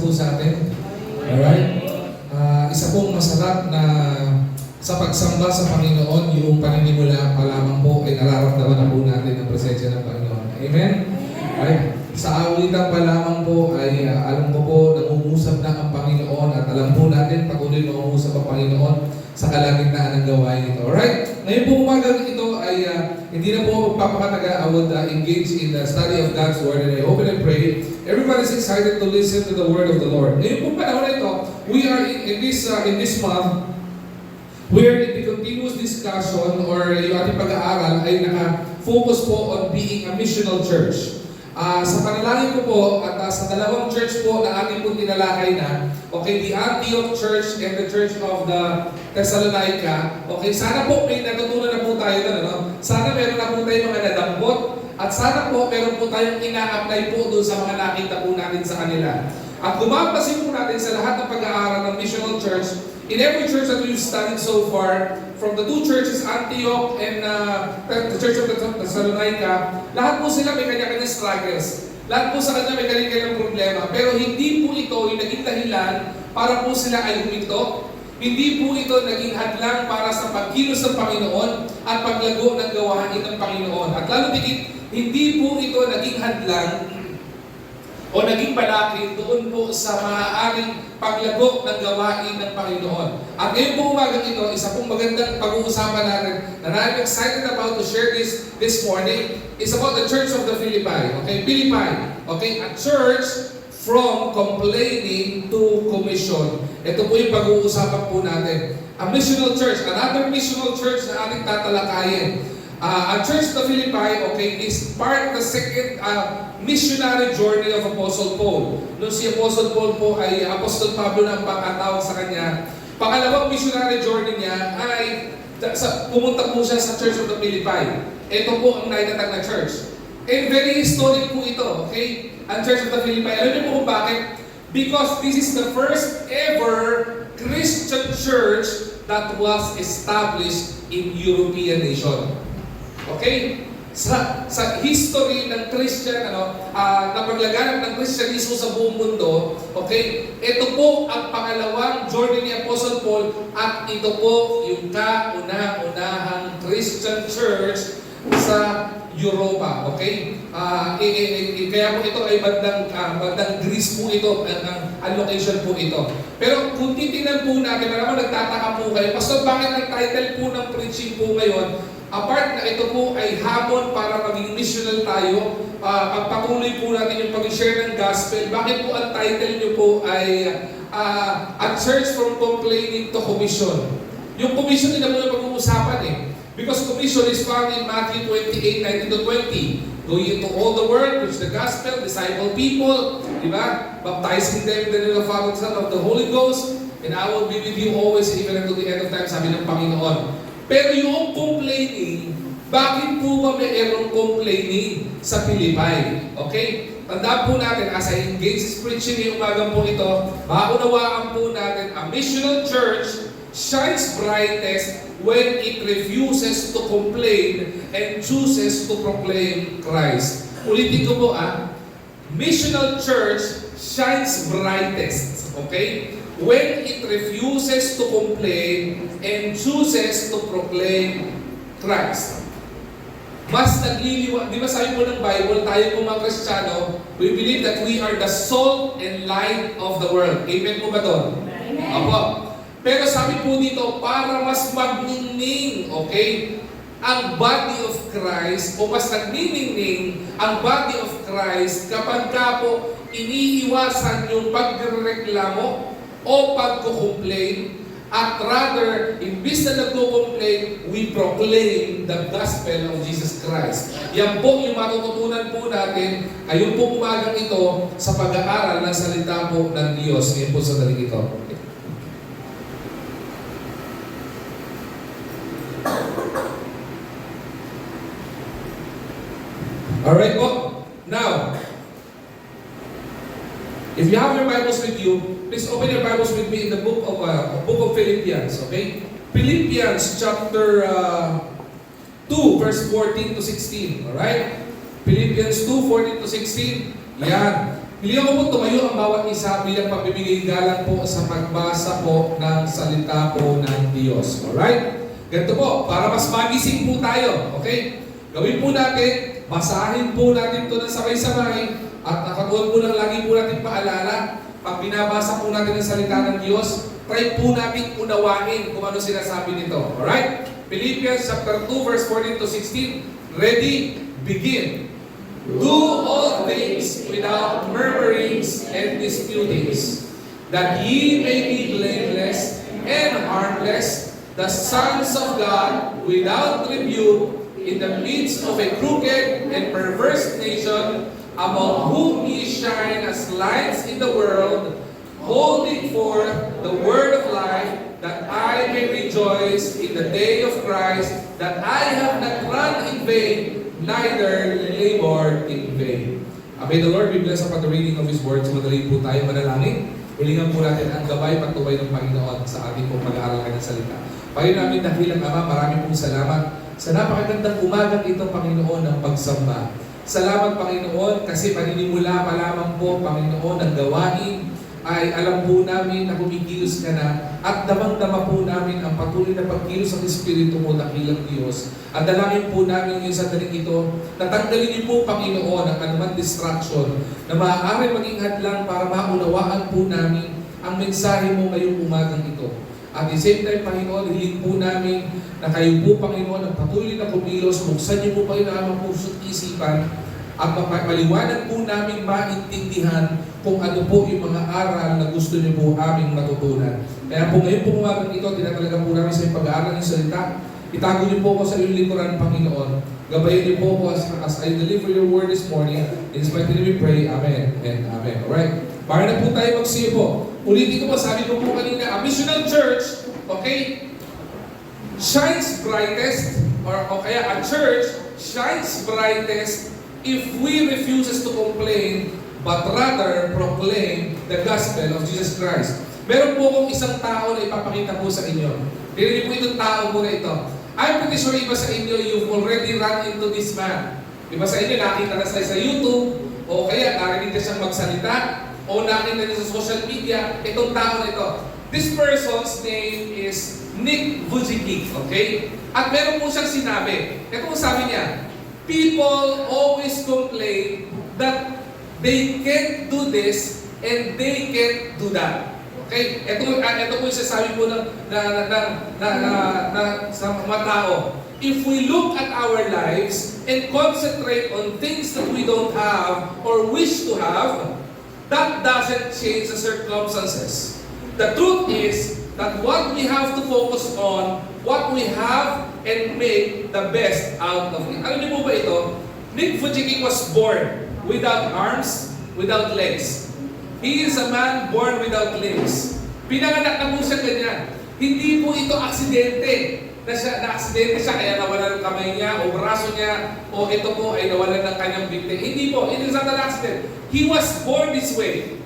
po sa atin. Alright? Isa pong masarap na sa pagsamba sa Panginoon, yung paninimula pa lamang po ay nararamdaman na po natin ang presensya ng Panginoon. Amen? Alright? Sa awitan pa lamang po ay alam ko po nangungusap na ang Panginoon at alam po natin patuloy nangungusap ang Panginoon sa kalagitnaan ng gawain ito. Alright? Ngayon po umagang ito ay hindi na po magpapakataga. I would engage in the study of God's Word, and I hope and I pray everybody's excited to listen to the Word of the Lord. Ngayon po panahon na ito, we are in this month where in the continuous discussion or yung ating pag-aaral ay naka-focus po on being a missional church. Sa panalangin ko po at sa dalawang church po na ating pong tinalakay na, okay, the Antioch Church and the Church of the Thessalonica, okay, sana po may natutunan na po tayo doon, no? Sana meron na po tayo mga nadampot at sana po meron po tayong ina-apply po doon sa mga nakita po natin sa kanila. At gumapasin po natin sa lahat ng pag-aaral ng missional church, in every church that we've studied so far, from the two churches, Antioch and the Church of the Thessalonica, lahat po sila may kanya-kanyang struggles. Lahat po sa kanya may kanya-kanyang problema. Pero hindi po ito yung naging dahilan para po sila ay huminto. Hindi po ito naging hadlang para sa pagkilos ng Panginoon at paglago ng gawain ng Panginoon. At lalo tigit, hindi po ito naging hadlang o naging balakid doon po sa maaaring paglago ng gawain ng Panginoon. At ngayon po umagang ito, isa pong magandang pag-uusapan natin na I'm excited about to share this morning is about the Church of the Philippi. Okay, Philippi. Okay, a church from complaining to commission. Ito po yung pag-uusapan po natin. A missional church, another missional church na ating tatalakayin. Ang Church of the Philippi, okay, is part of the second missionary journey of Apostle Paul. Noong si Apostle Paul po ay Apostol Pablo na ang pagkatawag sa kanya. Pangalawang missionary journey niya ay pumunta po siya sa Church of the Philippi. Ito po ang naitatag na church. And very historic po ito, okay? Ang Church of the Philippi. Alam niyo po kung bakit? Because this is the first ever Christian church that was established in European nation. Okay? Sa history ng Christian, na paglaganap ng Kristyanismo sa buong mundo, okay? Ito po ang pangalawang journey ni Apostle Paul at ito po yung kauna-unahang Christian church sa Europa, okay? Kaya po ito ay bandang Greece po ito, ang location po ito. Pero kung titingnan po natin, naman nagtataka po kayo, Pastor, bakit ang title po ng preaching po ngayon, apart na ito po ay hamon para maging missional tayo, pagpatuloy po natin yung pag-share ng gospel, bakit po ang title nyo po ay A Church from Complaining to Commission? Yung commission nila po yung pag-uusapan eh. Because commission is found in Matthew 28:19-20. Go into all the world, preach the gospel, disciple people, di ba? Baptizing them in the name of the Father, Son, of the Holy Ghost, and I will be with you always, even unto the end of time, sabi ng Panginoon. Pero yung complaining, bakit po ba mayroong complaining sa Philippi? Okay? Tandaan po natin, as I engage this preaching yung umagang po ito, maunawaan po natin, a missional church shines brightest when it refuses to complain and chooses to proclaim Christ. Ulitin ko po missional church shines brightest, okay? When it refuses to complain and chooses to proclaim Christ. Mas nagliliwa, di ba sabi po ng Bible, tayo po mga Kristiyano, we believe that we are the salt and light of the world. Amen po ba doon? Amen. Opo. Pero sabi po dito, para mas magningning, okay, ang body of Christ, o mas nagniningning ang body of Christ kapag ka po iniiwasan yung pagreklamo o pagko-complain, at rather, imbis na nagko-complain, we proclaim the gospel of Jesus Christ. Yan po yung matututunan po natin, ayun po umagang ito sa pag-aaral ng salita po ng Diyos. Ngayon po sa daling ito. Alright po. Now, if you have your Bibles with you, please open your Bibles with me in the book of Philippians, okay? Philippians chapter 2, verse 14 to 16, alright? Philippians 2, 14 to 16, yan. Hilihan ko po tumayo ang bawat isa bilang pagbibigay galang po sa pagbasa po ng salita po ng Diyos. Alright? Ganito po, para mas magising po tayo. Okay? Gawin po natin, basahin po natin ito ng sabay-sabay at nakatuon po lang lagi po natin paalala. Pag binabasa po natin ang salita ng Diyos, try po natin unawain kung ano sinasabi nito. Alright? Philippians chapter 2 verse 14 to 16. Ready? Begin. Do all things without murmurings and disputings, that ye may be blameless and harmless, the sons of God without rebuke, in the midst of a crooked and perverse nation, among whom ye shine as lights in the world, holding forth the word of life, that I may rejoice in the day of Christ, that I have not run in vain, neither labored in vain. May the Lord be blessed upon the reading of His Word. Madali po tayo manalangin. Hilingan po natin ang gabay pagtuway ng Panginoon sa ating pong pag-aaral ng salita. Panginoon namin, dakilang Ama, marami pong salamat sa napakagandang umagang ito, Panginoon, ng pagsamba. Salamat, Panginoon, kasi paninimula pa lamang po, Panginoon, ang gawain ay alam po namin na kumikilos ka na at damang-dama po namin ang patuloy na pagkilos ng Espiritu mo, dakilang Diyos. At dalangin po namin yung sa daling ito, natanggalin niyo po, Panginoon, ang anumang distraction na maaari maging hadlang para maunawaan po namin ang mensahe mo ngayong umagang ito. At the same time, Panginoon, hiling po namin na kayo po, Panginoon, ang patuloy na kumilos, buksan niyo po kayo na amang puso't isipan at maliwanag po namin maintindihan kung ano po yung mga aral na gusto niyo po aming matutunan. Kaya po ngayon po umagang ito, tinatalaga po namin sa pag-aaral ng salita. Itago niyo po ako sa iyong likuran, Panginoon. Gabayan niyo po ako as I deliver your word this morning. In His mighty name we pray. Amen and amen. Alright? Para na po tayo magsiyo po. Ulitin ko po, sabi ko po kanina, a missional church, okay, shines brightest, or kaya a church shines brightest if we refuses to complain, but rather proclaim the gospel of Jesus Christ. Meron po akong isang tao na ipapakita po sa inyo. Dili po itong tao po na ito. I'm pretty sure iba sa inyo, you've already run into this man. Iba sa inyo, nakita na sa YouTube, o kaya narinig na siyang magsalita, o nakita niyo sa social media, itong tao na ito. This person's name is Nick Vujicic, okay? At meron po siyang sinabi. Ito po sabi niya, people always complain that they can't do this and they can't do that. Okay? Ito po yung sasabi po sa mga tao. If we look at our lives and concentrate on things that we don't have or wish to have, that doesn't change the circumstances. The truth is that what we have to focus on, what we have, and make the best out of it. Alam niyo po ba ito? Nick Vujicic was born without arms, without legs. He is a man born without limbs. Pinanganak na po siya ganyan. Hindi po ito aksidente. Na-aksidente siya kaya nawalan ng kamay niya o braso niya o ito po ay nawalan ng kanyang binte. Hindi po. It is not an accident. He was born this way.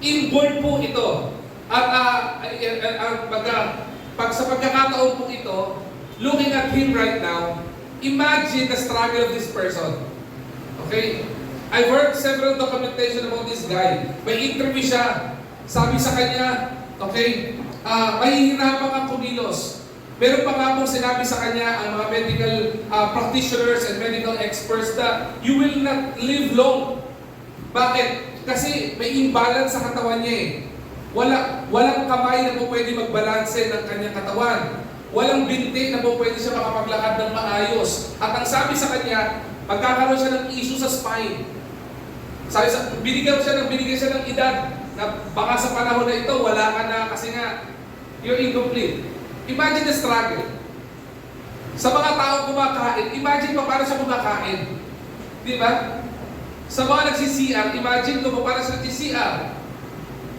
Inborn po ito. At pag sa pagkakataon po ito, looking at him right now, imagine the struggle of this person. Okay? I've heard several documentation about this guy. May interview siya. Sabi sa kanya, okay, mahihirapan kang kumilos. Meron pa nga pong sinabi sa kanya ang mga medical practitioners and medical experts that you will not live long. Bakit? Kasi may imbalance sa katawan niya eh. Walang kamay na po pwede magbalanse ng kanyang katawan. Walang binti na po pwede siya makapaglakad ng maayos. At ang sabi sa kanya, magkakaroon siya ng issue sa spine. Binigyan siya ng edad na baka sa panahon na ito, wala ka na kasi nga, you're incomplete. Imagine the struggle. Sa mga tao kumakain, imagine pa paano siya kumakain. Di ba? Sa mga nagsi-CR, imagine ko pa paano siya nagsi-CR.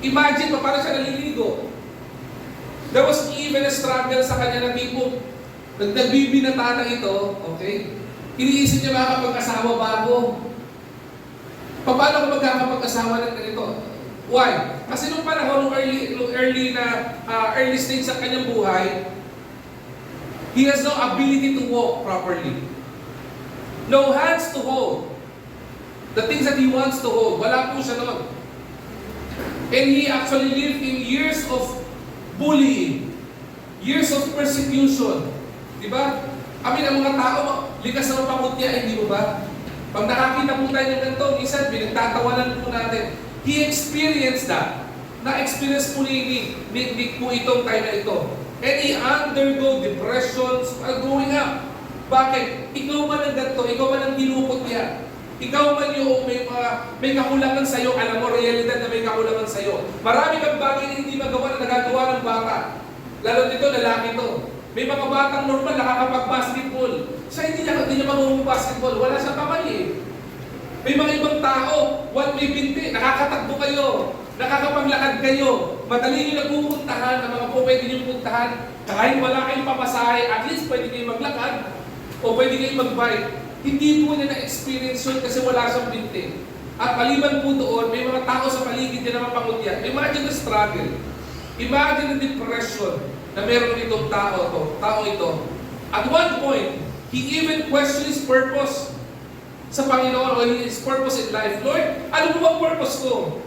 Imagine pa paano siya naliligo. There was even a struggle sa kanya na tipo, nagbibinata na ito, okay? Iniisip niya makakapag-asawa ba ako? Paano ko magkakapag-asawa ng ganito? Why? Kasi nung panahon, early stage sa kanyang buhay, he has no ability to walk properly. No hands to hold. The things that he wants to hold, wala po siya noon. And he actually lived in years of bullying, years of persecution. Diba? Ang mga tao, likas na mapangutya, hindi mo ba? Pag nakakita po tayo ng ganito, minsan, pinagtatawanan po natin. He experienced that. Na-experience po ni Nick po itong time na ito. And he undergo depressions growing up. Bakit? Ikaw man ang ganito, ikaw man ang dinukot niya. Ikaw man yung may kakulangan sa'yo, alam mo, realidad na may kakulangan sa'yo. Marami kang bagay na hindi magawa na nagagawa ng bata. Lalo dito, lalaki to. May mga batang normal nakakapag-basketball. Siya hindi niya mag-basketball. Wala siyang kamay eh. May mga ibang tao, may binti, nakakatakbo kayo, nakakapaglakad kayo, madali nyo nagpupuntahan, ang mga po pwede nyo puntahan, kahit wala kayong papasahe, at least pwede kayo maglakad, o pwede kayo mag-bike. Hindi po niya na-experience yun kasi wala siyang binti. At maliban po doon, may mga tao sa paligid niya na mapangutya. Imagine the struggle. Imagine the depression na meron itong tao ito. At one point, he even questioned his purpose sa Panginoon o his purpose in life. Lord, ano mo bang purpose ko?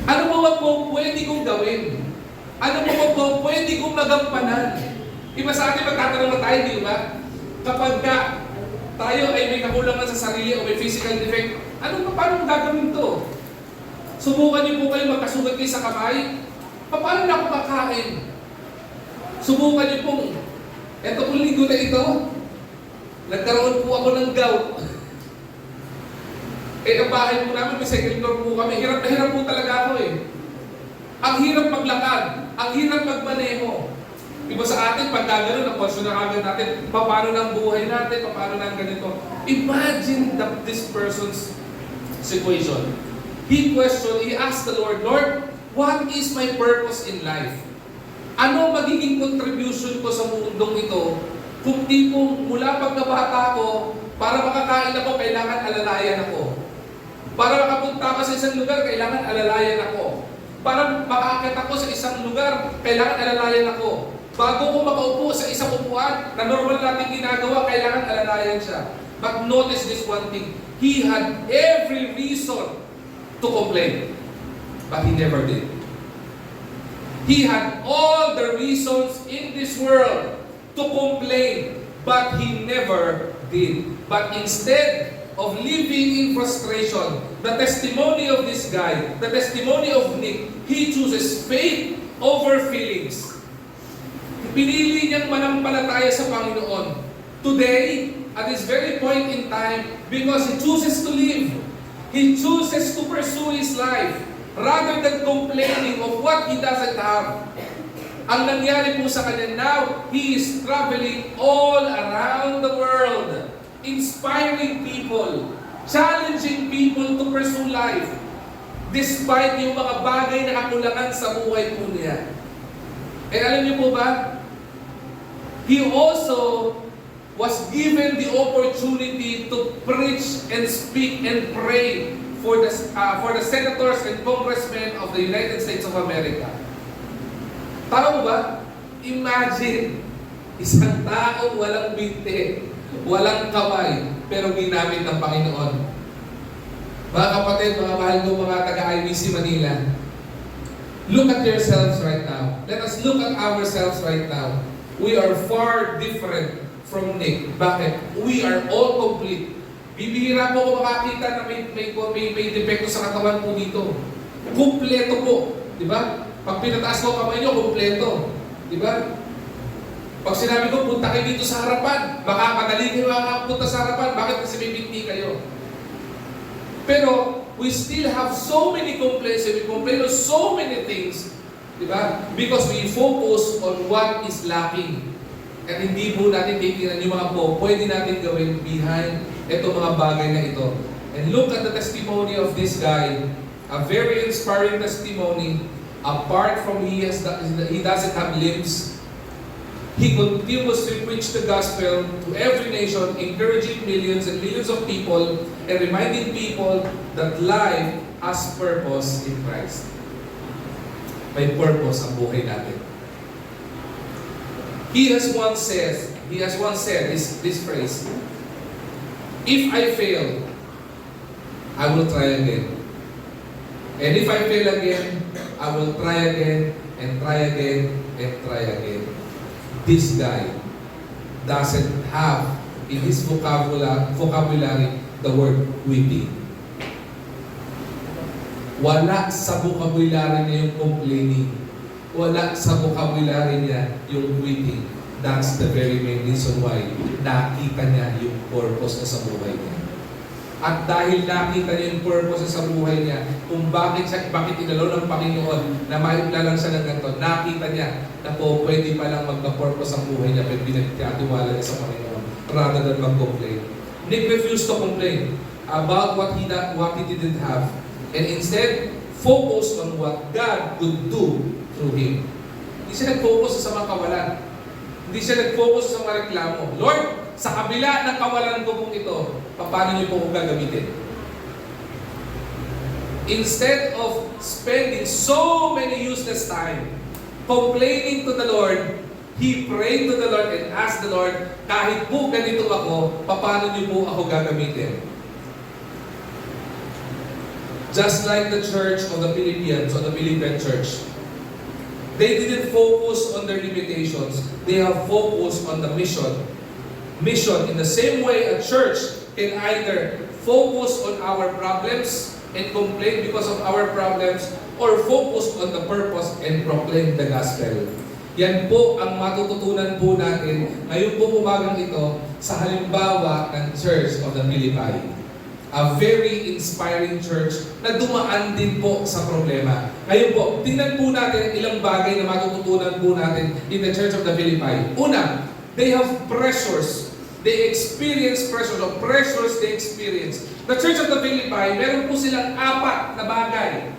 Ano mo bang pwede kong gawin? Ano mo bang pwede kong magampanan? Iba sa atin magtatanong na tayo, di ba? Kapag tayo ay may kakulangan sa sarili o may physical defect, paano gagawin to? Subukan niyo po kayo magkasugat kayo sa kamay. Paano na ako makain? Subukan niyo pong, eto pong linggo na ito, nagkaroon po ako ng gout. Ang bahay po namin, may second floor po kami. Hirap na hirap po talaga ako eh. Ang hirap maglakad, ang hirap magmaneho. Iba sa atin, pag gagano, na-question na agad natin, paano na ang buhay natin, paano na ang ganito. Imagine this person's situation. He questioned, he asked the Lord, Lord, what is my purpose in life? Ano magiging contribution ko sa mundong ito kung di po mula pagkabata ko, para makakain ako, kailangan alalayan ako. Para makapunta ka sa isang lugar, kailangan alalayan ako. Para makaakit ako sa isang lugar, kailangan alalayan ako. Bago ko makaupo sa isang upuan na normal natin ginagawa, kailangan alalayan siya. But notice this one thing. He had every reason to complain. But he never did. He had all the reasons in this world to complain, but he never did. But instead of living in frustration, the testimony of this guy, the testimony of Nick, he chooses faith over feelings. Pinili niyang manampalataya sa Panginoon. Today, at this very point in time, because he chooses to live, he chooses to pursue his life, rather than complaining of what he doesn't have. Ang nangyari po sa kanya now, he is traveling all around the world, inspiring people, challenging people to pursue life, despite yung mga bagay na kakulangan sa buhay po niya. And alam niyo po ba, he also was given the opportunity to preach and speak and pray for the senators and congressmen of the United States of America. Tama mo ba? Imagine, isang taong walang binti, walang kamay, pero ginamit ng Panginoon. Mga kapatid, mga mahal ko, mga taga-IBC Manila, look at yourselves right now. Let us look at ourselves right now. We are far different from Nick. Bakit? We are all complete. Bibihira po ko makakita na may depekto sa katawan po dito. Kumpleto po. Di ba? Pag pinataas ko kamay nyo, kumpleto. Di ba? Pag sinabi ko, punta kayo dito sa harapan, baka madali kayo makapunta sa harapan. Bakit? Kasi may binti kayo. Pero, we still have so many complaints and we complain of so many things. Diba? Because we focus on what is lacking. At hindi po natin titingnan yung mga pwede natin gawin behind itong mga bagay na ito. And look at the testimony of this guy. A very inspiring testimony. Apart from he doesn't have limbs, he continuously preached the gospel to every nation, encouraging millions and millions of people and reminding people that life has purpose in Christ. May purpose ang buhay natin. He has once said this phrase, if I fail, I will try again. And if I fail again, I will try again, and try again, and try again. This guy doesn't have in his vocabulary the word quitting. Wala sa vocabulary niya yung complaining. Wala sa vocabulary niya yung quitting. That's the very main reason why nakita niya yung purpose na sa buhay niya. At dahil nakita niya yung purpose na sa buhay niya, kung bakit inalaw ng Panginoon na maipla lang siya ng ganito, nakita niya na po pwede palang magka-purpose ang buhay niya pag pinagkatiwala niya sa Panginoon rather than mag-complain. Nick refused to complain about what he didn't have, and instead focus on what God could do through him. Hindi siya nag-focus sa mga kawalan. Hindi siya nag-focus sa mga reklamo. Lord, sa kabila ng kawalan ko pong ito, paano niyo po kung gagamitin? Instead of spending so many useless time complaining to the Lord, he prayed to the Lord and asked the Lord, kahit po ganito ako, paano niyo po ako gagamitin? Just like the church of the Philippians, or the Philippian church, they didn't focus on their limitations. They have focused on the mission. Mission, in the same way a church can either focus on our problems and complain because of our problems, or focus on the purpose and proclaim the gospel. Yan po ang matututunan po natin ngayon po umagang ito sa halimbawa ng Church of the Philippi. A very inspiring church na dumaan din po sa problema. Ngayon po, tingnan po natin ilang bagay na matututunan po natin in the Church of the Philippi. Una, they have pressures. They experience pressures, or pressures they experience. The Church of the Philippi, meron po silang 4 na bagay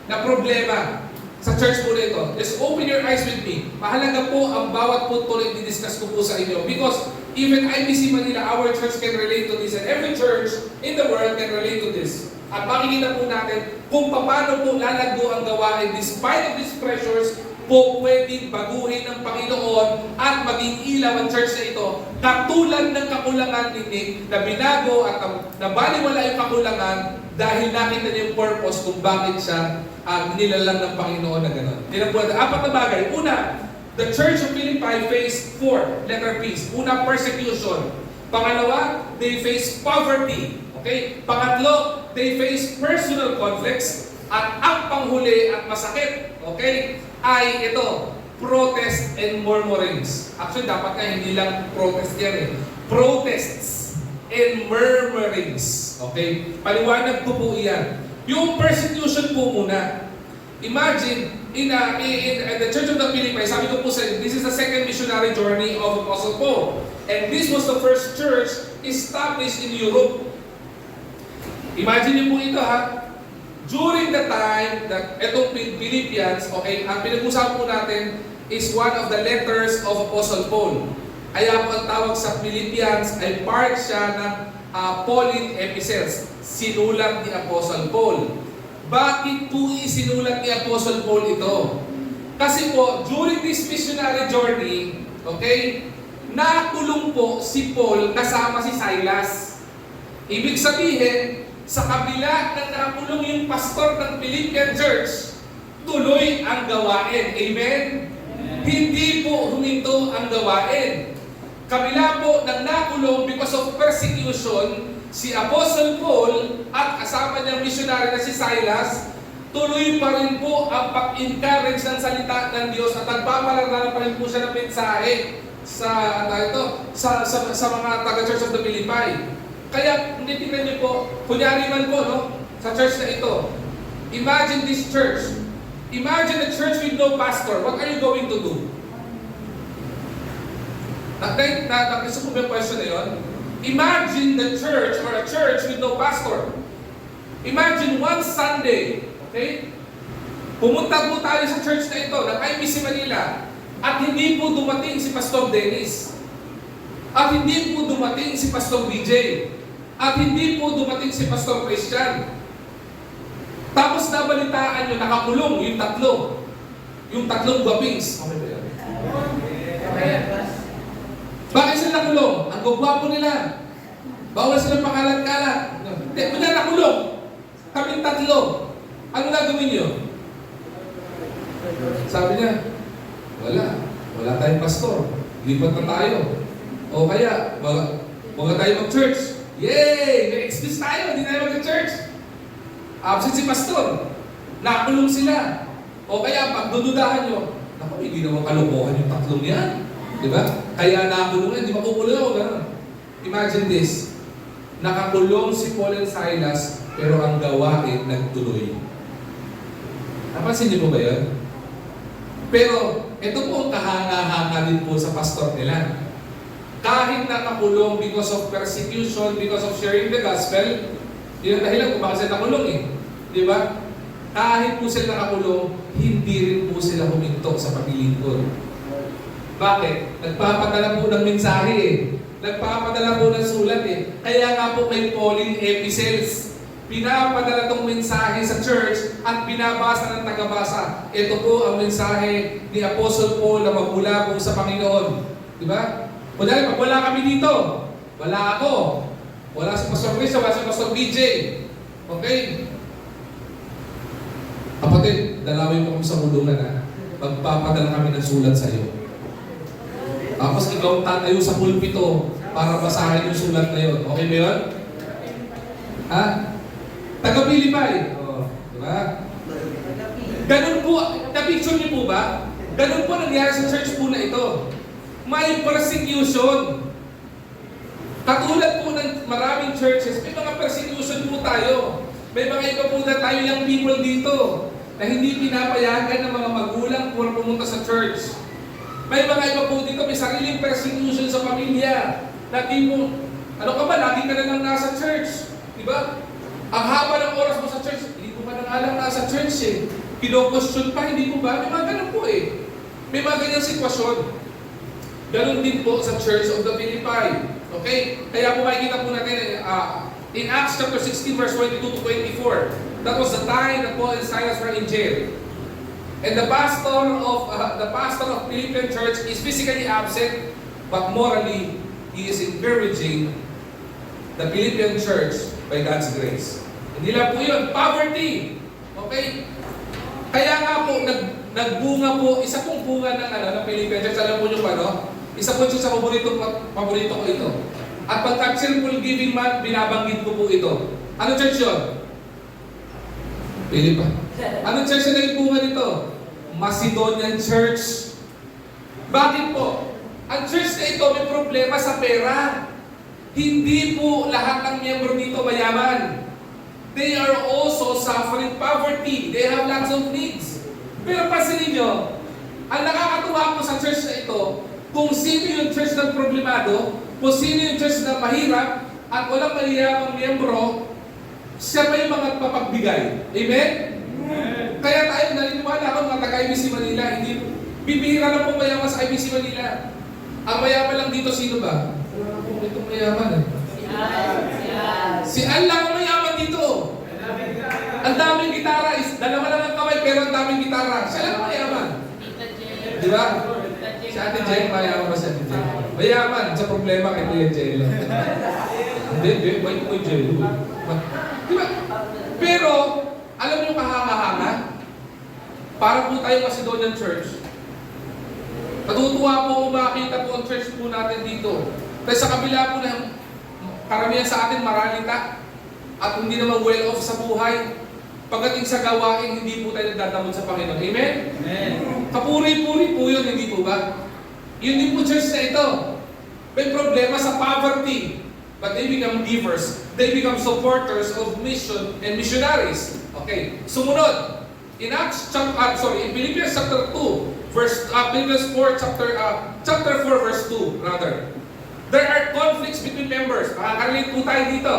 na problema sa church po na ito. Just open your eyes with me. Mahalaga po ang bawat punto na i-discuss ko po sa inyo, because even IBC Manila, our church can relate to this, and every church in the world can relate to this. At makikita po natin kung paano po lalago ang gawain despite of these pressures, po pwedeng baguhin ng Panginoon at maging ilaw ang church na ito, katulad ng kakulangan ni Nick na binago at nabaliwala yung kakulangan dahil nakita niya yung purpose kung bakit siya nilalang ng Panginoon na gano'n. Tingnan po natin, 4 na bagay. Una, the Church of Philippi faced 4, letter P. Una, persecution. Pangalawa, they face poverty. Okay? Pangatlo, they face personal conflicts. At ang panghuli at masakit, okay, ay ito, protest and murmurings. Actually, dapat nga hindi lang protest yan eh. Protests and murmurings. Okay? Paliwanag ko po iyan. Yung persecution po muna. Imagine, in the Church of the Philippi, sabi ko po sa inyo, this is the second missionary journey of Apostle Paul. And this was the first church established in Europe. Imagine niyo po ito ha. During the time that itong Philippians, okay, ang pinag-usapan po natin is one of the letters of Apostle Paul. Kaya po ang tawag sa Philippians ay part siya ng Pauline epistles. Sinulat ni Apostle Paul. Bakit po isinulat ni Apostle Paul ito? Kasi po, during this missionary journey, okay, nakulong po si Paul kasama si Silas. Ibig sabihin, sa kabila na nakulong yung pastor ng Philippian Church, tuloy ang gawain. Amen? Hindi po huminto ang gawain. Kabila po ng nakulong because of persecution, si Apostle Paul at kasama niyang missionary na si Silas, tuloy pa rin po ang pag-encourage ng salita ng Diyos at nagpapalala pa rin po siya ng mensahe sa mga taga-Church of the Philippi. Kaya, hindi tingnan niyo po, kunyari man po, no, sa church na ito, imagine this church. Imagine a church with no pastor. What are you going to do? Gusto ko ba yung question na yun? Imagine the church or a church with no pastor. Imagine one Sunday, okay? Pumunta po tayo sa church na ito, ng IBC Manila, at hindi po dumating si Pastor Dennis. At hindi po dumating si Pastor BJ. At hindi po dumating si Pastor Christian. Tapos nabalitaan nyo, nakakulong yung tatlo. Yung tatlong gwapings. Okay ba yan? Bakit sila nakulong? Ang gugwapo nila. Bawal silang pakalat-kalat. Hindi, nakulong. Kaming tatlo. Ano gagawin niyo? Sabi niya, wala tayong pastor. Lipat na tayo. O kaya, wag tayo mag-church. Yay! May excuse tayo, hindi tayo mag-church. Absent si pastor. Nakulong sila. O kaya, pagdududahan nyo, naku, hindi naman kalokohan yung tatlong yan. Di ba? Kaya nakulong yan, di makukulong ako, gano'n. Imagine this. Nakakulong si Paul and Silas, pero ang gawain nagtuloy. Napansin niyo po ba yun? Pero, ito po ang kahanga-hanga din po sa pastor nila. Kahit nakakulong because of persecution, because of sharing the gospel, yun ang dahilan kung bakit sila nakulong eh. Di ba? Kahit po sila nakakulong, hindi rin po sila huminto sa paglilingkod. Bakit? Nagpapadala po ng mensahe eh. Nagpapadala po ng sulat eh. Kaya nga po may Pauline epistles. Pinapadala tong mensahe sa church at binabasa ng tagabasa. Ito po ang mensahe ni Apostle Paul na magmula po sa Panginoon. Di ba? O dahil pag wala kami dito, wala ako. Wala si Pastor Chris, wala si Pastor BJ. Okay? Kapatid, dalawin mo kami sa kulungan ha. Magpapadala kami ng sulat sa iyo. Tapos ikaw tatayo sa pulpito para basahin yung sulat na yun. Okay ba yun? Ha? Taga-Pilipay. Di ba? Ganun po, na-picture niyo po ba? Ganun po nangyari sa church po na ito. May persecution. Katulad po ng maraming churches, may mga persecution po tayo. May mga iba po na tayo yung people dito na hindi pinapayagan ng mga magulang para pumunta sa church. May mga iba po dito, may sariling persecution sa pamilya. Lagi mo, ano ka ba, lagi ka na lang nasa church. Diba? Ang haba ng oras mo sa church, hindi ko pa nang alam nasa church eh. Kino-question pa, hindi ko ba? May mga ganun po eh. May mga ganyang sitwasyon. Ganun din po sa Church of the Philippi. Okay? Kaya po makikita po natin in Acts chapter 16 verse 22 to 24. That was the time that Paul and Silas were in jail. And the pastor of Philippian church is physically absent, but morally he is encouraging the Philippian church by God's grace. Hindi lang po yun, poverty. Okay? Kaya nga po, nagbunga po, isa pong bunga ng Philippian church, alam po nyo ba, no? Isa po siya sa paborito ko ito. At pagka cheerful giving month, binabanggit ko po ito. Ano church yun? Philippi. Ano church na nagpunga nito? Macedonian Church. Bakit po? Ang church na ito may problema sa pera. Hindi po lahat ng miyembro dito mayaman. They are also suffering poverty. They have lots of needs. Pero pansinin nyo, ang nakakatuwa po sa church na ito, kung sino yung church na problemado, kung sino yung church na mahirap, at walang mayayamang miyembro, siya pa yung mga papagbigay. Amen? Kaya tayo naniniwala ako mga taga-IBC Manila, hindi bibihira lang po mayaman sa IBC Manila. Ang mayaman lang dito, sino ba? Wala na po itong mayaman eh. Si Al lang ang mayaman dito. Ang daming gitara, dalawa lang ang kamay pero ang daming gitara. Siya lang ang mayaman. Di ba? Si Ate Jen, mayaman ba si Ate Jen? Mayaman sa problema kay Kuya Jello. Hindi, wait mo yung Jello. Di ba? Pero, alam niyo kahanga-hanga? Para po tayo Macedonian Church. Natutuwa po makita po ang church po natin dito. Kasi sa kabila po ng karamihan sa atin maralita at hindi naman well off sa buhay. Pagdating sa gawain, hindi po tayo nagdadamot sa Panginoon. Amen? Amen. Kapuri-puri po yun, hindi po ba? Yun din po church na ito. May problema sa poverty. But they become givers. They become supporters of mission and missionaries. Okay. Sumunod. In Philippians chapter 2, Philippians 4 chapter 4 verse 2 rather. There are conflicts between members. Makaka-relate po tayo dito.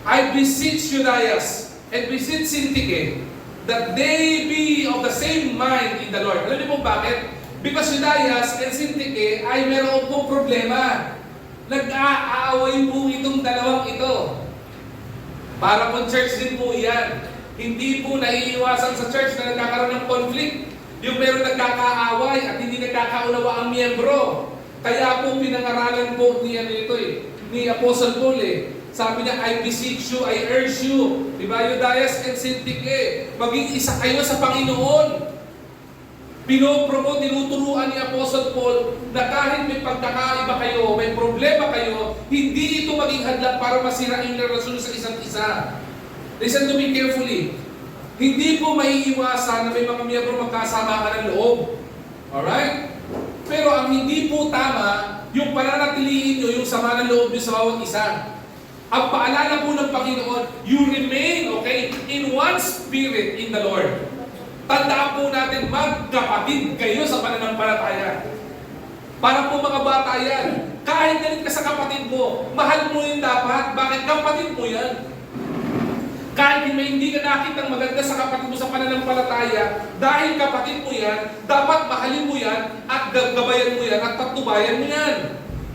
I beseech Euodias and beseech Syntyche that they be of the same mind in the Lord. Alam niyo po bakit? Because Euodias and Syntyche ay meron pong problema. Nag-aaway po itong dalawang ito. Para po church din po yan. Hindi po naiiwasan sa church na nagkakaroon ng conflict. Yung meron nagkakaaway at hindi nagkakaunawa ang miyembro. Kaya po pinangaralan po ni Apostle Paul Sabi niya, I beseech you, I urge you. Diba? Eudaias and Syntyche, maging isa kayo sa Panginoon. Pinopromote, tinuturuan ni Apostle Paul na kahit may pagkakaiba kayo, may problema kayo, hindi ito maging hadlang para masira yung relasyon sa isa't isa. Listen to me carefully. Hindi po maiiwasan na may mga miyembro magkasama ng loob. Alright? Pero ang hindi po tama, yung pananatilihin nyo, yung sama ng loob nyo sa bawat isa. Ang paalala po ng Panginoon, you remain, okay, in one spirit in the Lord. Tandaan po natin, magkapatid kayo sa pananampalataya. Para po mga bata yan, kahit galit ka sa kapatid mo, mahal mo yun dapat. Bakit? Kapatid mo yan. Kahit hindi ka nakitang maganda sa kapatid mo sa pananampalataya, dahil kapatid mo yan, dapat mahalin mo yan, at gagabayan mo yan, at patnubayan mo yan.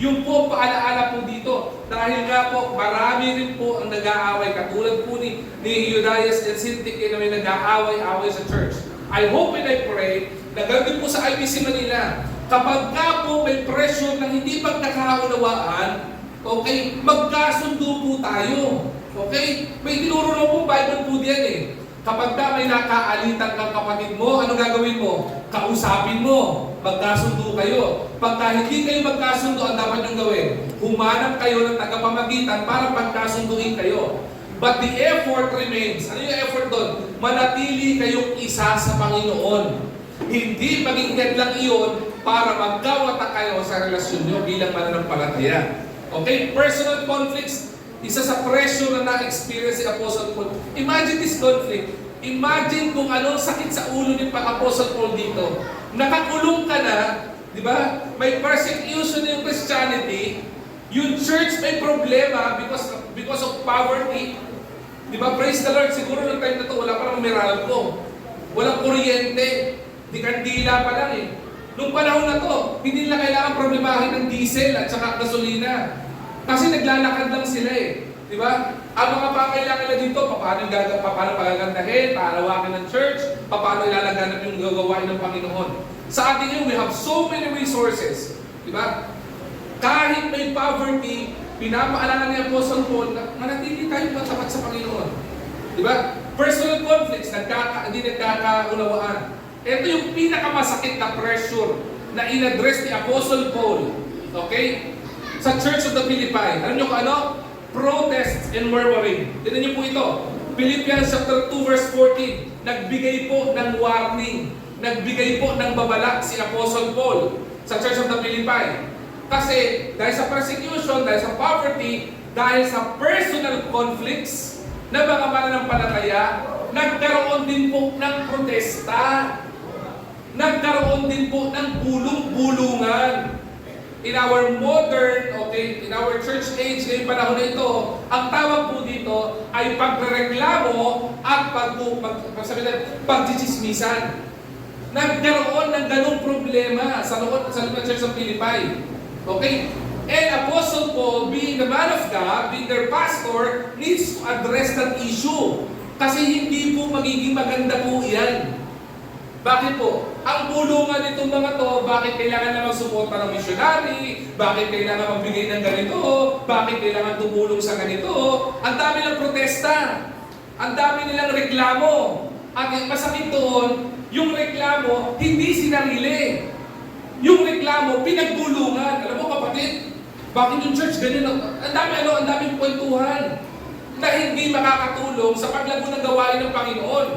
Yung po paalaala po dito. Dahil nga po, marami rin po ang nag-aaway. Katulad po ni Eudaias and Syntyche na may nag-aaway-aaway sa church. I hope and I pray na gagawin po sa IBC Manila, kapag nga po may pressure na hindi pagkakaunawaan, okay, magkasundo po tayo. Okay? May tinuro na po Bible po diyan eh. Kapag ka may nakaalitan kang kapatid mo, ano gagawin mo? Kausapin mo. Magkasundo kayo. Pagka hindi kayo magkasundo, ang dapat nyo gawin? Humanap kayo ng tagapamagitan para pagkasunduin kayo. But the effort remains. Ano yung effort doon? Manatili kayong isa sa Panginoon. Hindi maging lang iyon para magkawata kayo sa relasyon nyo bilang mananampalataya. Okay? Personal conflicts. Isa sa pressure na na-experience si Apostle Paul. Imagine this conflict. Imagine kung anong sakit sa ulo ni Apostle Paul dito. Nakakulong ka na, di ba? May persecution yung Christianity. Yung church may problema because of poverty. Di ba? Praise the Lord. Siguro ng time na to, wala pa namang Meralco. Walang kuryente. Di kandila pa lang eh. Nung panahon na to, hindi nila kailangan problemahin ng diesel at saka gasolina. Kasi naglalakad lang sila eh. Di ba? Ang mga pangailangan na dito, paano pagagandahin, paalawakin ng church, paano ilalaganap yung gagawain ng Panginoon. Sa ating ngayon, we have so many resources. Di ba? Kahit may poverty, pinapaalala ni Apostle Paul na manatili tayo matapat sa Panginoon. Di ba? Personal conflicts, hindi nagkakaunawaan. Ito yung pinakamasakit na pressure na in-address ni Apostle Paul. Okay? Sa Church of the Philippi. Alam nyo kung ano? Protests and murmuring. Tignan nyo po ito. Philippians chapter 2 verse 14. Nagbigay po ng warning. Nagbigay po ng babala si Apostle Paul sa Church of the Philippi. Kasi dahil sa persecution, dahil sa poverty, dahil sa personal conflicts na mga mananampalataya, nagkaroon din po ng protesta. Nagkaroon din po ng bulong-bulungan. In our modern, okay, in our church age, ngayong panahon na ito, ang tawag po dito ay pagrereklamo at pagchichismisan. Nagkaroon ng ganong problema sa loob ng Church of Philippi. Okay? And Apostle Paul, being the man of God, being their pastor, needs to address that issue. Kasi hindi po magiging maganda po yan. Bakit po? Ang bulungan nitong mga to, bakit kailangan na magsuporta ng missionary? Bakit kailangan magbigay ng ganito? Bakit kailangan tumulong sa ganito? Ang dami ng protesta. Ang dami nilang reklamo. At yung masakit doon, yung reklamo, hindi sinarili. Yung reklamo, pinagbulungan. Alam mo kapatid, bakit yung church ganyan? Ang daming kwentuhan na hindi makakatulong sa paglago ng gawain ng Panginoon.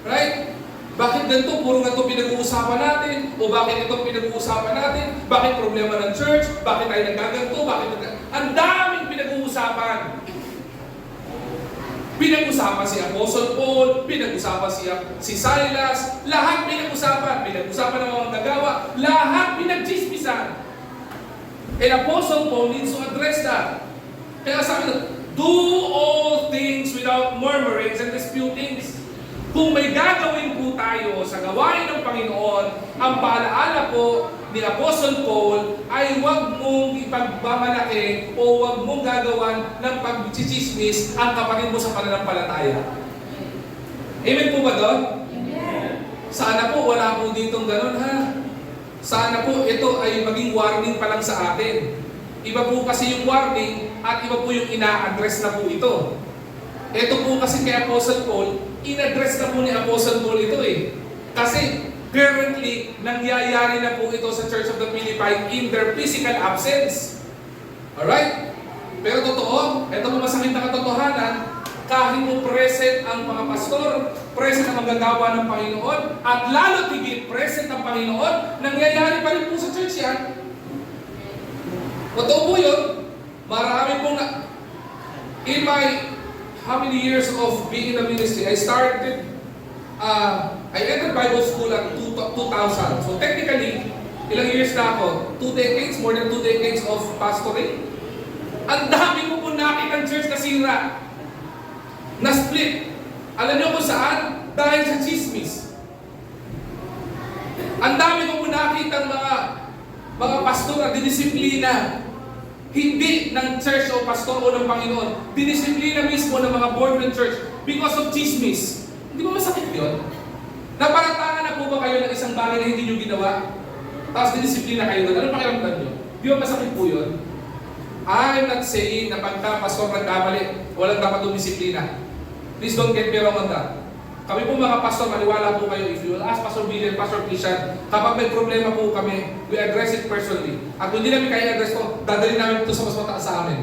Right? Bakit ganito? Puro ganito pinag-uusapan natin? O bakit ito pinag-uusapan natin? Bakit problema ng church? Bakit tayo nagkaganto? Ang daming pinag-uusapan. Pinag-usapan si Apostle Paul, pinag-usapan si Silas, lahat pinag-usapan. Pinag-usapan ng mga nagawa, lahat pinag-chismisan. And Apostle Paul needs to address that. Kaya sabi na, do all things without murmurings and disputings. Kung may gagawin po tayo sa gawain ng Panginoon, ang paalaala po ni Apostle Paul ay huwag mong ipagmamalaki o huwag mong gagawan ng pagchichismis ang kapatid mo sa pananampalataya. Amen po ba doon? Amen. Sana po wala po ditong ganun ha. Sana po ito ay maging warning pa lang sa atin. Iba po kasi yung warning at iba po yung ina-address na po ito. Ito po kasi kay Apostle Paul, in-address na po ni Apostle Paul ito eh. Kasi currently, nangyayari na po ito sa Church of the Philippi in their physical absence. Alright? Pero totoo, ito po masakit na katotohanan, kahit po present ang mga pastor, present ang manggagawa ng Panginoon, at lalo tigit present ang Panginoon, nangyayari pa rin po sa church yan. Totoo po yun. Marami pong in my how many years of being in the ministry, I entered Bible school at 2000. So technically, ilang years na ako? 2 decades, more than 2 decades of pastoring. Ang dami ko po nakita ng church na sira. Na-split. Alam niyo kung saan? Dahil sa chismis. Ang dami ko po nakita ng mga pastor na didisiplina. Hindi ng church o pastor o ng Panginoon. Didisiplina mismo ng mga born-again church because of chismis. Hindi ba masakit yun? Naparatangan na po ba kayo ng isang bagay na hindi nyo ginawa? Tapos didisiplina kayo doon. Ano pakiramdam nyo? Di ba masakit po yun? I'm not saying na pagka pastor nagkamali, walang dapat dumisiplina. Please don't get me wrong on that. Kami po mga pastor, maniwala po kayo, if you will ask Pastor Billion, Pastor Christian, kapag may problema po kami, we address it personally. At kung hindi namin kaya address to, dadalhin namin ito sa mas mataas sa amin.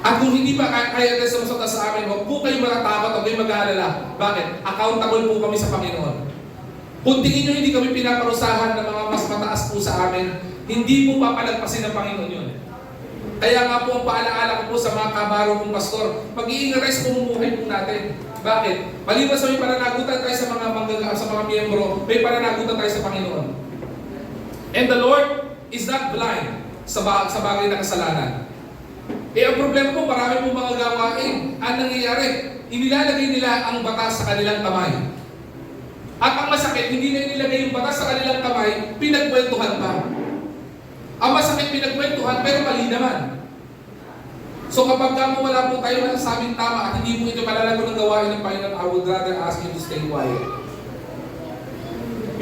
At kung hindi pa kaya address sa mas mataas sa amin, huwag po kayong matatakot, huwag kayong mag-aalala. Bakit? Accountable po kami sa Panginoon. Kung tingin nyo hindi kami pinaparusahan ng mga mas mataas po sa amin, hindi po papalagpasin ng Panginoon yun. Kaya nga po ang paalaala ko po sa mga kabaro kong pastor, mag-i-increase po ang buhay po natin. Bakit? Maliban sa may pananagutan tayo sa mga miyembro, may pananagutan tayo sa Panginoon. And the Lord is not blind sa bagay na kasalanan. Ang problema po, marami po mga gawain. Ang nangyayari, inilalagay nila ang batas sa kanilang kamay. At ang masakit, hindi na inilagay yung batas sa kanilang kamay, pinagkwentuhan pa. Ang masakit pinagkwentuhan, pero mali naman. So kapag wala po tayo nasasabing tama at hindi po ito malalago ng gawain ng Panginoon, I would rather ask you to stay quiet.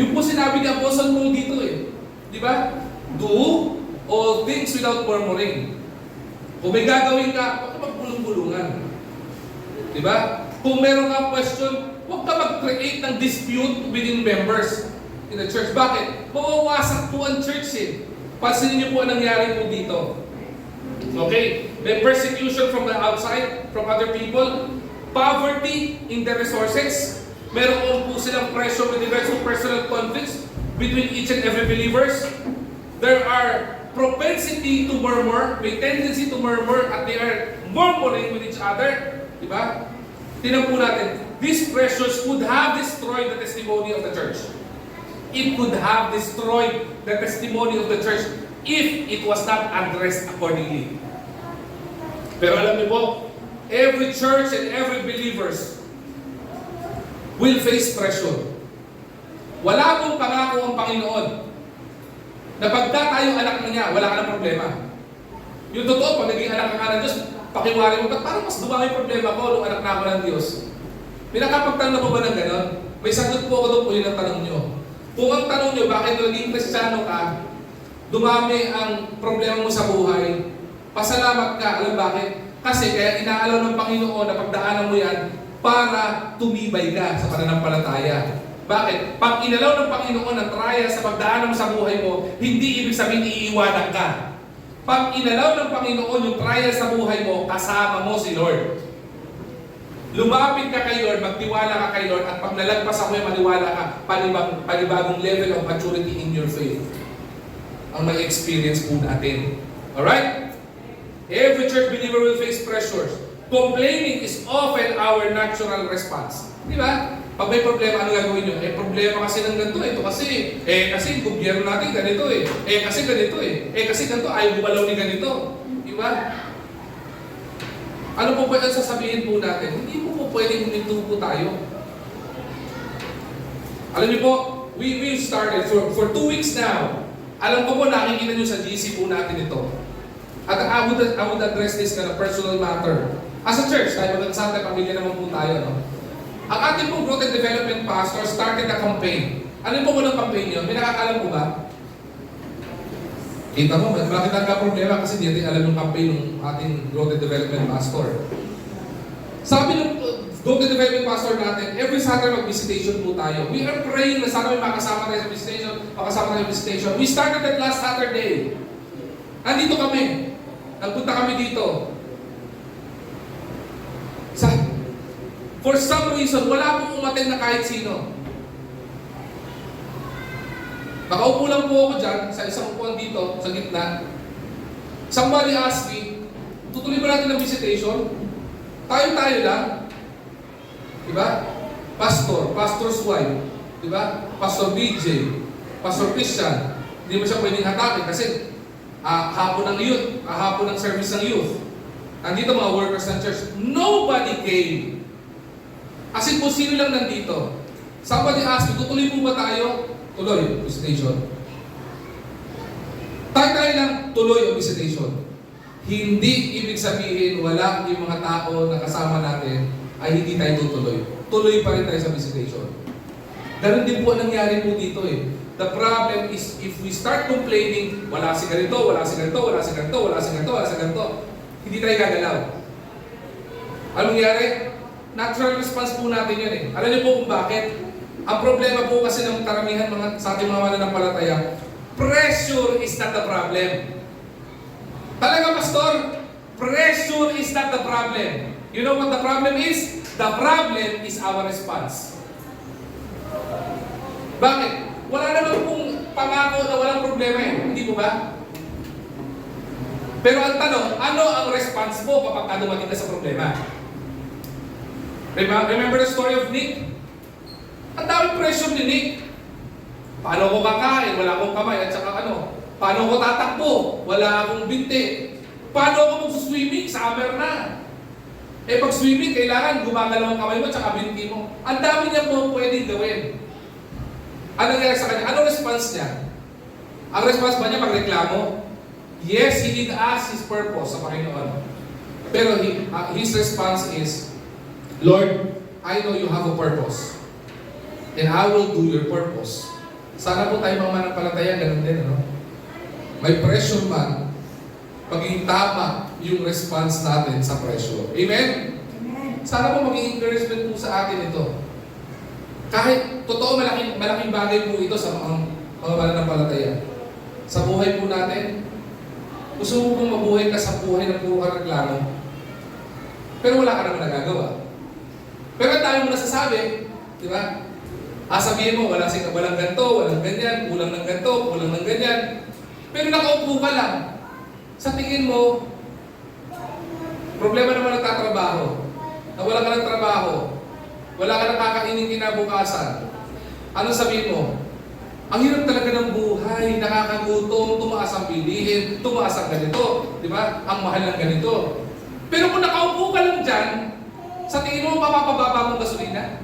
Yung po sinabi ni Apostle Paul dito eh. Di ba? Do all things without murmuring. Kung may gagawin ka, huwag ka magpulong-pulungan. Di ba? Kung meron ka question, huwag ka mag-create ng dispute within members in the church. Bakit? Mawawasak po ang church eh. Pansinin niyo po ang nangyari po dito. Okay? May persecution from the outside, from other people. Poverty in the resources. Meron po silang pressure with regards to personal conflicts between each and every believers. There are propensity to murmur, may tendency to murmur, at they are murmuring with each other. Diba? Tingnan po natin. These pressures would have destroyed the testimony of the church. It could have destroyed the testimony of the church if it was not addressed accordingly. Pero alam niyo po, every church and every believers will face pressure. Wala pong pangako ang Panginoon na pagka tayong anak na niya, wala ka ng problema. Yung totoo, pag naging anak ka ng Diyos, pakiwari mo, parang mas dumami problema ko nung anak na ako ng Diyos. May nakapagtanong na po ba ng gano'n? May sagot po ako doon po yun ang tanong nyo. Kung ang tanong nyo, bakit naging Kristiyano ka, dumami ang problema mo sa buhay, pasalamat ka. Alam bakit? Kasi kaya inaalaw ng Panginoon na pagdaanan mo yan para tumibay ka sa pananampalataya. Bakit? Pag inalaw ng Panginoon ang trial sa pagdaanan mo sa buhay mo, hindi ibig sabihin iiwanan ka. Pag inalaw ng Panginoon yung trial sa buhay mo, kasama mo si Lord. Lumapit ka kay Lord, magtiwala ka kay Lord, at pag nalagpas ako yung maniwala ka, panibagong level of maturity in your faith. Ang may experience po natin. Alright? Every church believer will face pressures. Complaining is often our natural response. Di ba? Pag may problema, ano gagawin nyo? Problema kasi ng ganito. Ito kasi, kasi gobyerno natin ganito kasi ganito kasi ganito, ayaw gumalaw ni ganito. Di ba? Ano po pwede sasabihin po natin? Hindi po pwedeng huminto po tayo. Alam niyo po, we started for 2 weeks now. Alam ko po, nakikita niyo sa GC po natin ito. At I would address this na personal matter. As a church, tayo magkakasama tayo, pamilya naman po tayo. No? Ang ating pong growth and development pastor started a campaign. Ano po unang campaign niyo? May nakakalam po ba? Kita mo, bakit nagka-problema? Kasi hindi natin alam yung campaign ng ating growth and development pastor. Sabi ng growth and development pastor natin, every Saturday mag-visitation po tayo. We are praying na sana may makasama tayo sa visitation, makasama tayo sa visitation. We started that last Saturday. Nandito kami. Nagpunta kami dito. For some reason, wala pong umaten na kahit sino. Nakaupo lang po ako dyan, sa isang upuan dito, sa gitna. Somebody asked me, tutuloy ba natin ang visitation? Tayo-tayo lang. Diba? Pastor, pastor's wife. Diba? Pastor BJ, Pastor Christian. Hindi mo siya pwedeng hatakin kasi hapon ng youth, hapon ng service ng youth. Nandito mga workers ng church. Nobody came. As in, kung sino lang nandito. Somebody asked me, tutuloy po ba tayo? Tuloy, visitation. Tayo lang, tuloy ang visitation. Hindi ibig sabihin, wala yung mga tao na kasama natin ay hindi tayo tutuloy. Tuloy pa rin tayo sa visitation. Ganun din po ang nangyari po dito eh. The problem is, if we start complaining, wala si ganito, wala si ganito, wala si ganito, wala si ganito, wala si ganito, hindi tayo gagalaw. Anong nangyari? Natural response po natin yun eh. Alam niyo po kung bakit? Ang problema po kasi ng karamihan sa ating mga mananampalataya, pressure is not the problem. Talaga, Pastor, pressure is not the problem. You know what the problem is? The problem is our response. Bakit? Wala naman pong pangako na walang problema eh. Hindi po ba? Pero ang tanong, ano ang response mo kapag dumating ka sa problema? Remember the story of Nick? Ang daming pressure ni Nick. Paano ko kakain? Wala akong kamay. At saka ano? Paano ko tatakbo? Wala akong binti. Paano ako mag-swimming? Summer na. Eh pag swimming, kailangan gumagalaw ang kamay mo at saka binti mo. Ang dami niya po pwedeng gawin. Ano nangyari sa kanya? Ano response niya? Ang response ba niya magreklamo? Yes, he did ask his purpose sa Panginoon. Pero his response is, Lord, I know you have a purpose. And I will do your purpose. Sana po tayo mga mananampalataya, ganun din, no? May pressure man, maging tama yung response natin sa pressure. Amen? Amen. Sana po maging encouragement po sa atin ito. Kahit, totoo, malaking bagay po ito sa mga mananampalataya. Sa buhay po natin, gusto mo pong mabuhay ka sa buhay na puro ka reklamo. Pero wala ka naman nagagawa. Pero ang dami mo nasasabi, di ba? Sabihin mo, walang ganito, walang ganyan, kulang ng ganito, kulang ng ganyan. Pero nakaupo ka lang. Sa tingin mo, problema naman nagtatrabaho. Nawala ka ng trabaho. Wala ka nakakainin kinabukasan. Ano sabihin mo? Ang hirap talaga ng buhay, nakakagutom, tumaas ang bilihin, tumaas ang ganito, di ba? Ang mahal ng ganito. Pero kung nakaupo ka lang dyan, sa tingin mo, mapapababa mong gasolina?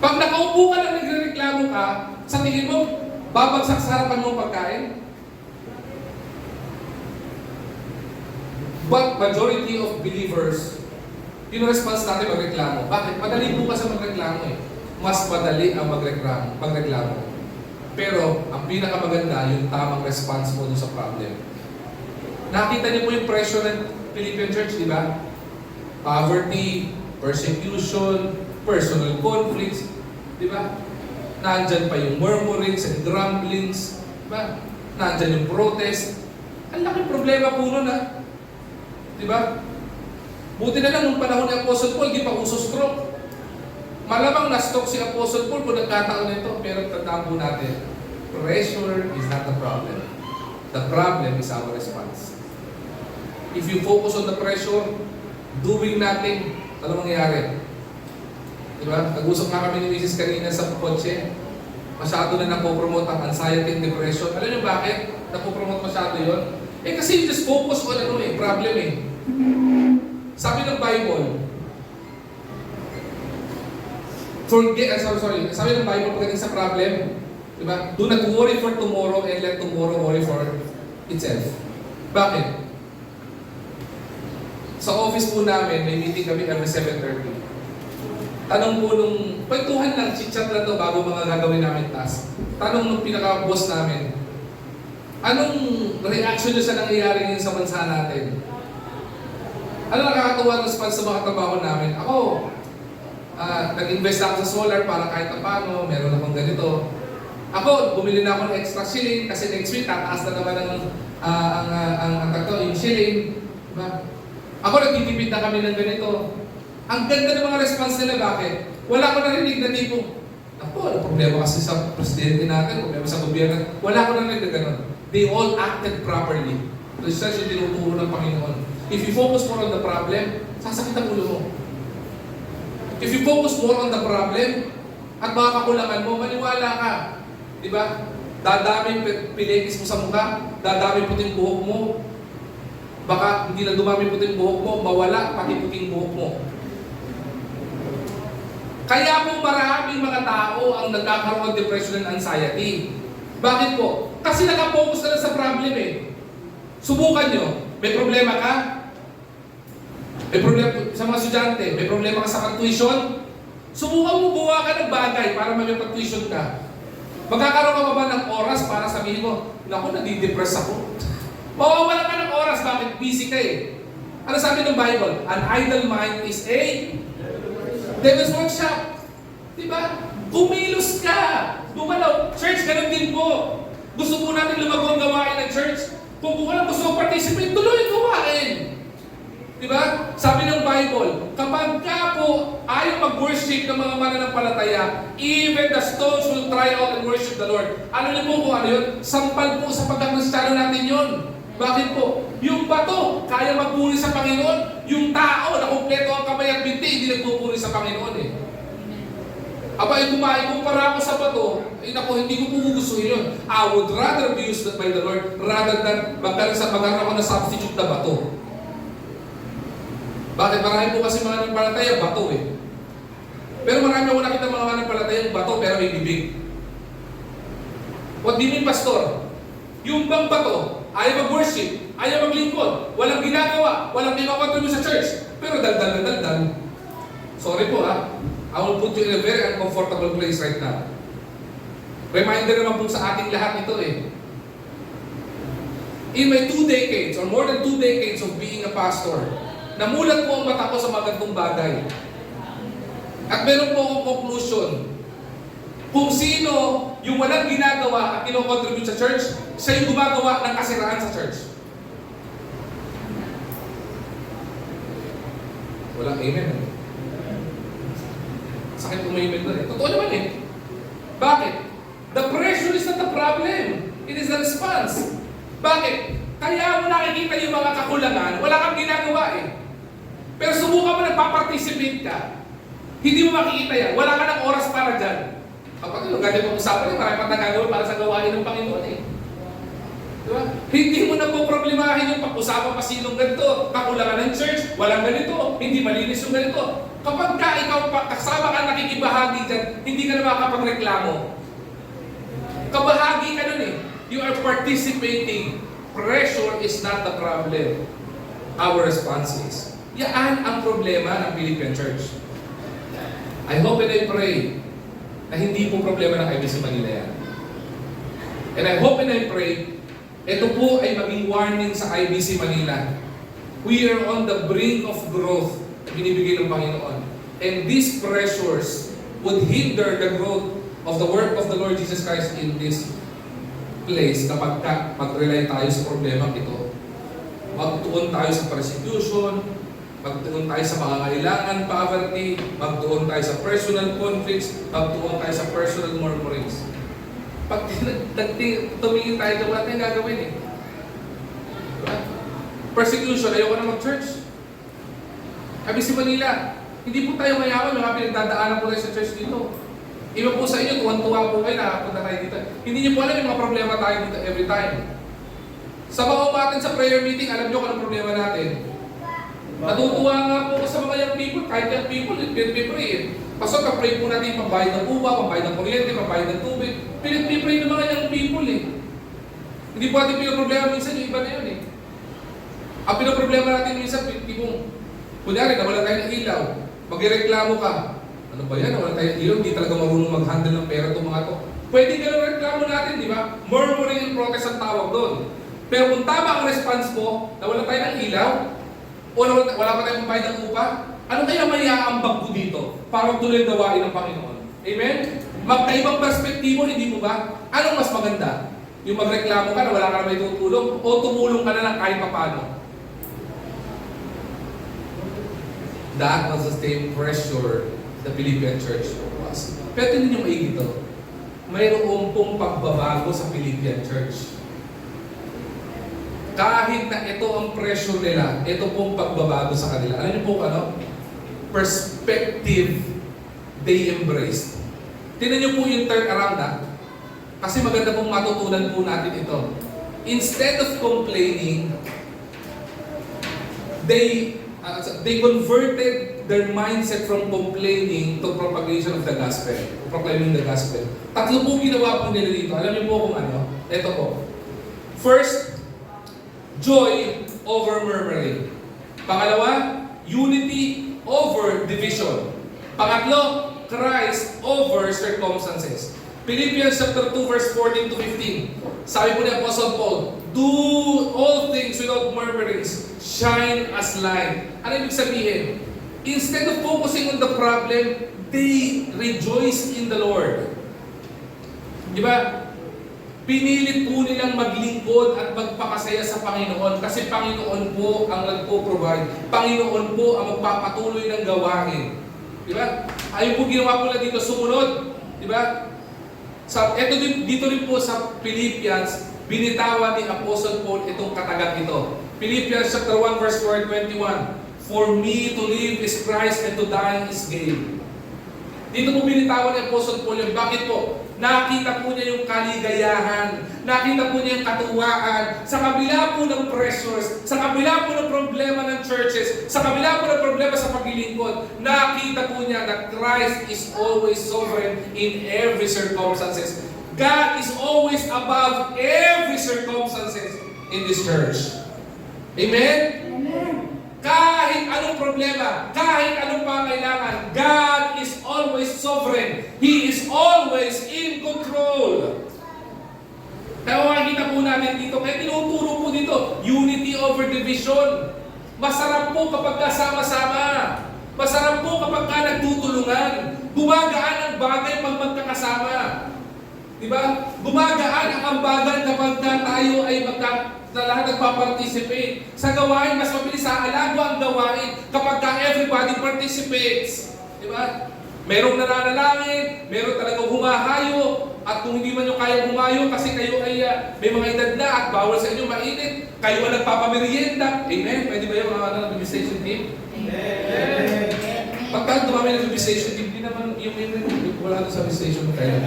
Pag nakaupo ka lang nagreklamo ka, sa tingin mo, babagsak sa harapan mong pagkain? But majority of believers, yung response natin magreklamo. Bakit? Madali po kasi magreklamo eh. Mas madali ang magreklamo. Pero, ang pinakamaganda, yung tamang response mo dun sa problem. Nakita niyo po yung pressure ng Philippine Church, di ba? Poverty, persecution, personal conflicts, di ba? Nandyan pa yung murmurings and grumblings, di ba? Nandyan yung protest. Ang laking problema po nun, ha? Di ba? Buti na lang nung panahon ni Apostle Paul, di pa uso stroke. Malamang na-stroke si Apostle Paul kung nagkataon nito, pero tandaan po natin, pressure is not the problem. The problem is our response. If you focus on the pressure, doing nothing, ano mangyayari? Diba? Nag-usap nga kami ni Mrs. kanina sa kotse. Masyado na napopromote ang anxiety and depression. Alam niyo bakit napopromote masyado yun? Eh kasi you just focus on problem eh. Sabi ng Bible, sabi ng Bible pagdating sa problem, diba? Do not worry for tomorrow and let tomorrow worry for itself. Bakit? Sa office po namin, may meeting kami every 7:30. Tanong po nung, kwentuhan lang, chit-chat lang to bago mga gagawin namin task. Tanong nung pinaka-boss namin, anong reaction nyo sa nangyayari ngayon sa bansa natin? Ano nakakatuwa ng response sa mga trabaho namin? Ako, nag-invest ako sa solar para kahit na paano, meron akong ganito. Ako, bumili na ako ng extra shilling kasi next week tataas na naman yung shilling. Diba? Ako, nagtitipid na kami ng ganito. Ang ganda ng mga response nila, bakit? Wala ko narinig na tipo, ako, ano problema kasi sa presidente natin, problema sa gobyerno. Wala ko narinig na gano'n. They all acted properly. Ito yung tinuturo ng Panginoon. If you focus more on the problem, sasakit ang ulo mo. If you focus more on the problem, at mga kakulangan mo, maniwala ka. Diba? Dadami pilekis mo sa mukha, dadami puting buhok mo. Baka hindi na dumami puting buhok mo, mawala pati puting buhok mo. Kaya po maraming mga tao ang nagkakaroon ng depression and anxiety. Bakit po? Kasi nakapokus na lang sa problem eh. Subukan nyo. May problema ka? May problema sa mga estudyante? May problema ka sa pag-tuition? Subukan mo buwa ka ng bagay para mag-tuition ka. Magkakaroon ka ba ng oras para sabihin mo, naku, nadidepress ako. Mawawala ka ng oras. Bakit? Busy ka eh. Ano sabi ng Bible? An idle mind is a devil's workshop. Diba? Kumilos ka. Gumalaw. Church, ganun din po. Gusto po natin lumago ang gawain ng church. Kung walang gusto mong participate, tuloy ang gawain. Diba? Sabi ng Bible, kapag ka po ayaw mag-worship ng mga mananampalataya, even the stones will cry out and worship the Lord. Ano niyo po kung ano yun? Sampal po sa pagkakristyano natin yun. Bakit po? Yung bato, kaya magpuri sa Panginoon. Yung tao, na kumpleto ang kamay at binti, hindi nagpupuri sa Panginoon eh. Aba, kumpara ako sa bato, naku, hindi ko pugugustuhin yun. I would rather be used by the Lord rather than magkaroon ako na substitute na bato. Bakit? Marami po kasi mga nanampalataya, bato eh. Pero marami ako nakita mga nanampalataya, bato pero may bibig. What do you mean, pastor? Yung bang bato, ayaw mag-worship, ayaw maglingkod, walang ginagawa, walang kinakontribute sa church, pero daldal. Sorry po ha, I will put you in a very uncomfortable place right now. Reminder naman po sa ating lahat ito eh. In my 2 decades, or more than 2 decades of being a pastor, namulat po ang mata ko sa mga gantong bagay. At meron po akong conclusion. Kung sino yung walang ginagawa at kinocontribute sa church, siya yung gumagawa ng kasiraan sa church. Walang amen. Sakit kung may amen doon eh. Totoo naman eh. Bakit? The pressure is not the problem. It is the response. Bakit? Kaya mo nakikita yung mga kakulangan, wala kang ginagawa eh. Pero subukan mo nagpa-participate ka. Hindi mo makikita yan. Wala ka ng oras para dyan. Kapag yung ganyan pag-usapan marami pang nagagawa para sa gawain ng Panginoon eh. Diba? Hindi mo na po problemahin yung pag-usapan pa sinong ganito, kakulangan ng church, walang ganito, hindi malinis yung ganito. Kapag ikaw kasama ka nakikibahagi dyan, hindi ka na makakapagreklamo. Kabahagi ka nun eh. You are participating. Pressure is not the problem. Our response is. Yan ang problema ng Philippine Church. I hope and I pray na hindi po problema ng IBC Manila yan. And I hope and I pray, ito po ay maging warning sa IBC Manila. We are on the brink of growth na binibigay ng Panginoon. And these pressures would hinder the growth of the work of the Lord Jesus Christ in this place kapag mag-rely tayo sa problema ito. Magtuon tayo sa persecution, magtuon tayo sa mga kailangan, poverty, magtuon tayo sa personal conflicts, magtuon tayo sa personal murmurings. Pag tumingin tayo na wala tayong gagawin eh. Diba? Persecution, ayoko na mag-church. IBC Manila, hindi po tayo mayaman, mga pinagdadaanan po tayo sa church dito. Iba po sa inyo, tuwan-tuwa po kayo, nakapunta tayo dito. Hindi niyo po alam yung mga problema tayo dito every time. Sa mga umatin sa prayer meeting, alam niyo kung anong problema natin. Natutuwa nga po sa mga young people, kahit young people, pinag-pray eh. Pasok, pray po natin yung pambayad ng upa, pambayad ng kuryente, pambayad ng tubig. Pinag-pray ng mga young people eh. Hindi po ating pinaproblema minsan, yung iba na yun eh. Ang pinaproblema natin minsan, tipong, kunyari, nawala tayo ng ilaw, magreklamo ka. Ano ba yan? Wala tayong ilaw, hindi talaga marunong mag-handle ng pera itong mga to. Pwede ganun reklamo natin, di ba? Murmuring and protest ang tawag doon. Pero kung tama ang response mo, na wala tayo ng ilaw, o wala pa tayong bayad ng upa, ano kaya may aambag ko dito para tuloy ang gawain ng Panginoon? Amen? Magkaibang perspektibo, hindi mo ba? Anong mas maganda? Yung magreklamo ka na wala ka na may tutulong o tumulong ka na lang kahit papano? That was the same pressure the Philippian church was. Pero tingnan nyo maigi ito. Mayroon pong pagbabago sa Philippian church. Kahit na ito ang pressure nila, ito pong pagbabago sa kanila. Alam niyo po ano? Perspective they embraced. Tingnan niyo po yung turn around kasi maganda pong matutunan po natin ito. Instead of complaining, they converted their mindset from complaining to propagation of the gospel. Proclaiming the gospel. Tatlo po ginawa po nila dito. Alam niyo po kung ano? Ito po. First, joy over murmuring. Pangalawa, unity over division. Pangatlo, Christ over circumstances. Philippians chapter 2 verse 14 to 15. Sabi po ni Apostle Paul, do all things without murmurings, shine as light. Ano ibig sabihin? Instead of focusing on the problem, they rejoice in the Lord. Di ba? Pinilit po nilang maglingkod at magpakasaya sa Panginoon kasi Panginoon po ang nagpo-provide. Panginoon po ang magpapatuloy ng gawain. Di ba? Ayun po ginawa po na dito, sumunod. Di ba? Dito rin po sa Philippians, binitawan ni Apostle Paul itong katagang ito. Philippians chapter 1 verse 21. For me to live is Christ and to die is gain. Dito po binitawan ni Apostle Paul yung bakit po? Nakita po niya yung kaligayahan, nakita po niya yung katuwaan, sa kabila po ng pressures, sa kabila po ng problema ng churches, sa kabila po ng problema sa paglilingkod, nakita po niya that Christ is always sovereign in every circumstances. God is always above every circumstances in this church. Amen? Amen. Kahit anong problema, kahit anong pangailangan, God is always sovereign. He is always in control. Kaya makikita po natin dito, kaya tinuturo po dito, unity over division. Masarap po kapag kasama-sama. Masarap po kapag ka nagtutulungan. Gumagaan ang bagay pag magkakasama. Diba? Gumagaan ang ambagan kapag tayo ay na lahat nagpa-participate. Sa gawain, mas mabilis sa alago ang gawain kapag everybody participates. Diba? Merong nananalangin, meron talagang humahayo, at kung hindi man nyo kaya humayo kasi kayo ay may mga edad na at bawal sa inyo mainit, kayo ang nagpapamerienda. Amen? Pwede ba yung administration team? Amen. Pagka dumami ng administration team, hindi naman yung wala doon sa administration kayo.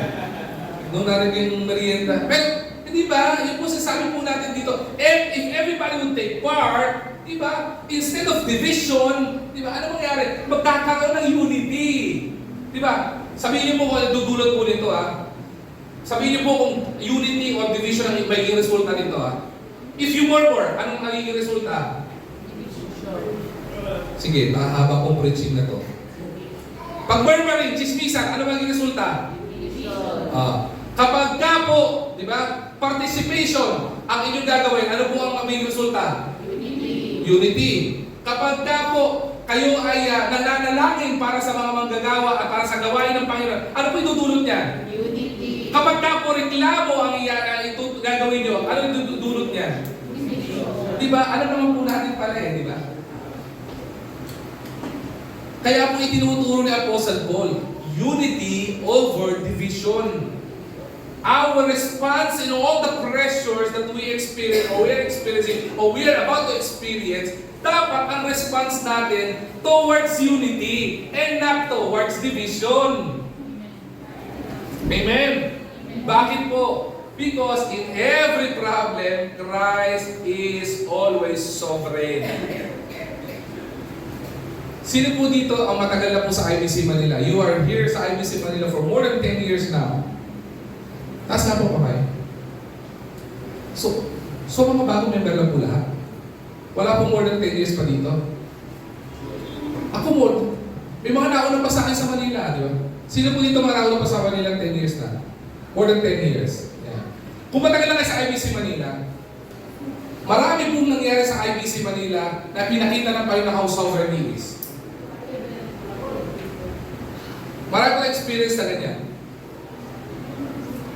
Nung narinig yung merienda. Pero, di ba? Yung po sasabi po natin dito, if everybody would take part, di ba? Instead of division, di ba? Ano mangyari? Magkakaroon ng unity. Di ba? Sabihin niyo po kung dudulot po nito Sabihin niyo po kung unity or division ang magiging resulta nito If you murmur, anong magiging resulta? Sige, nakahaba kong preaching na to. Pag murmuring, chismisan, ano magiging resulta? Kapag ka po, di ba, participation, ang inyong gagawin, ano po ang magiging resulta? Unity. Kapag ka po, kayo ay nananalangin para sa mga manggagawa at para sa gawain ng Panginoon, ano po itutulot niyan? Unity. Kapag ka po reklamo ang gagawin nyo, ano itutulot niyan? Di ba? Alam naman po natin pala di ba? Kaya po itinuturo ni Apostle Paul, unity over division. Our response in all the pressures that we experience or we're experiencing or we are about to experience, dapat ang response natin towards unity and not towards division. Amen? Bakit po? Because in every problem, Christ is always sovereign. Sino po dito ang matagal na po sa IBC Manila? You are here sa IBC Manila for more than 10 years now. Taas na po kamay. So mga bagong member lang po lahat. Wala po more than 10 years pa dito. Ako May mga nauna pa sa akin sa Manila, di ba? Sino po dito mga nauna pa sa Manila 10 years na? More than 10 years. Yeah. Kung matagal lang kayo sa IBC Manila, marami pong nangyari sa IBC Manila na pinakita ng kayo na House of Remedies. Marami pong experience na ganyan.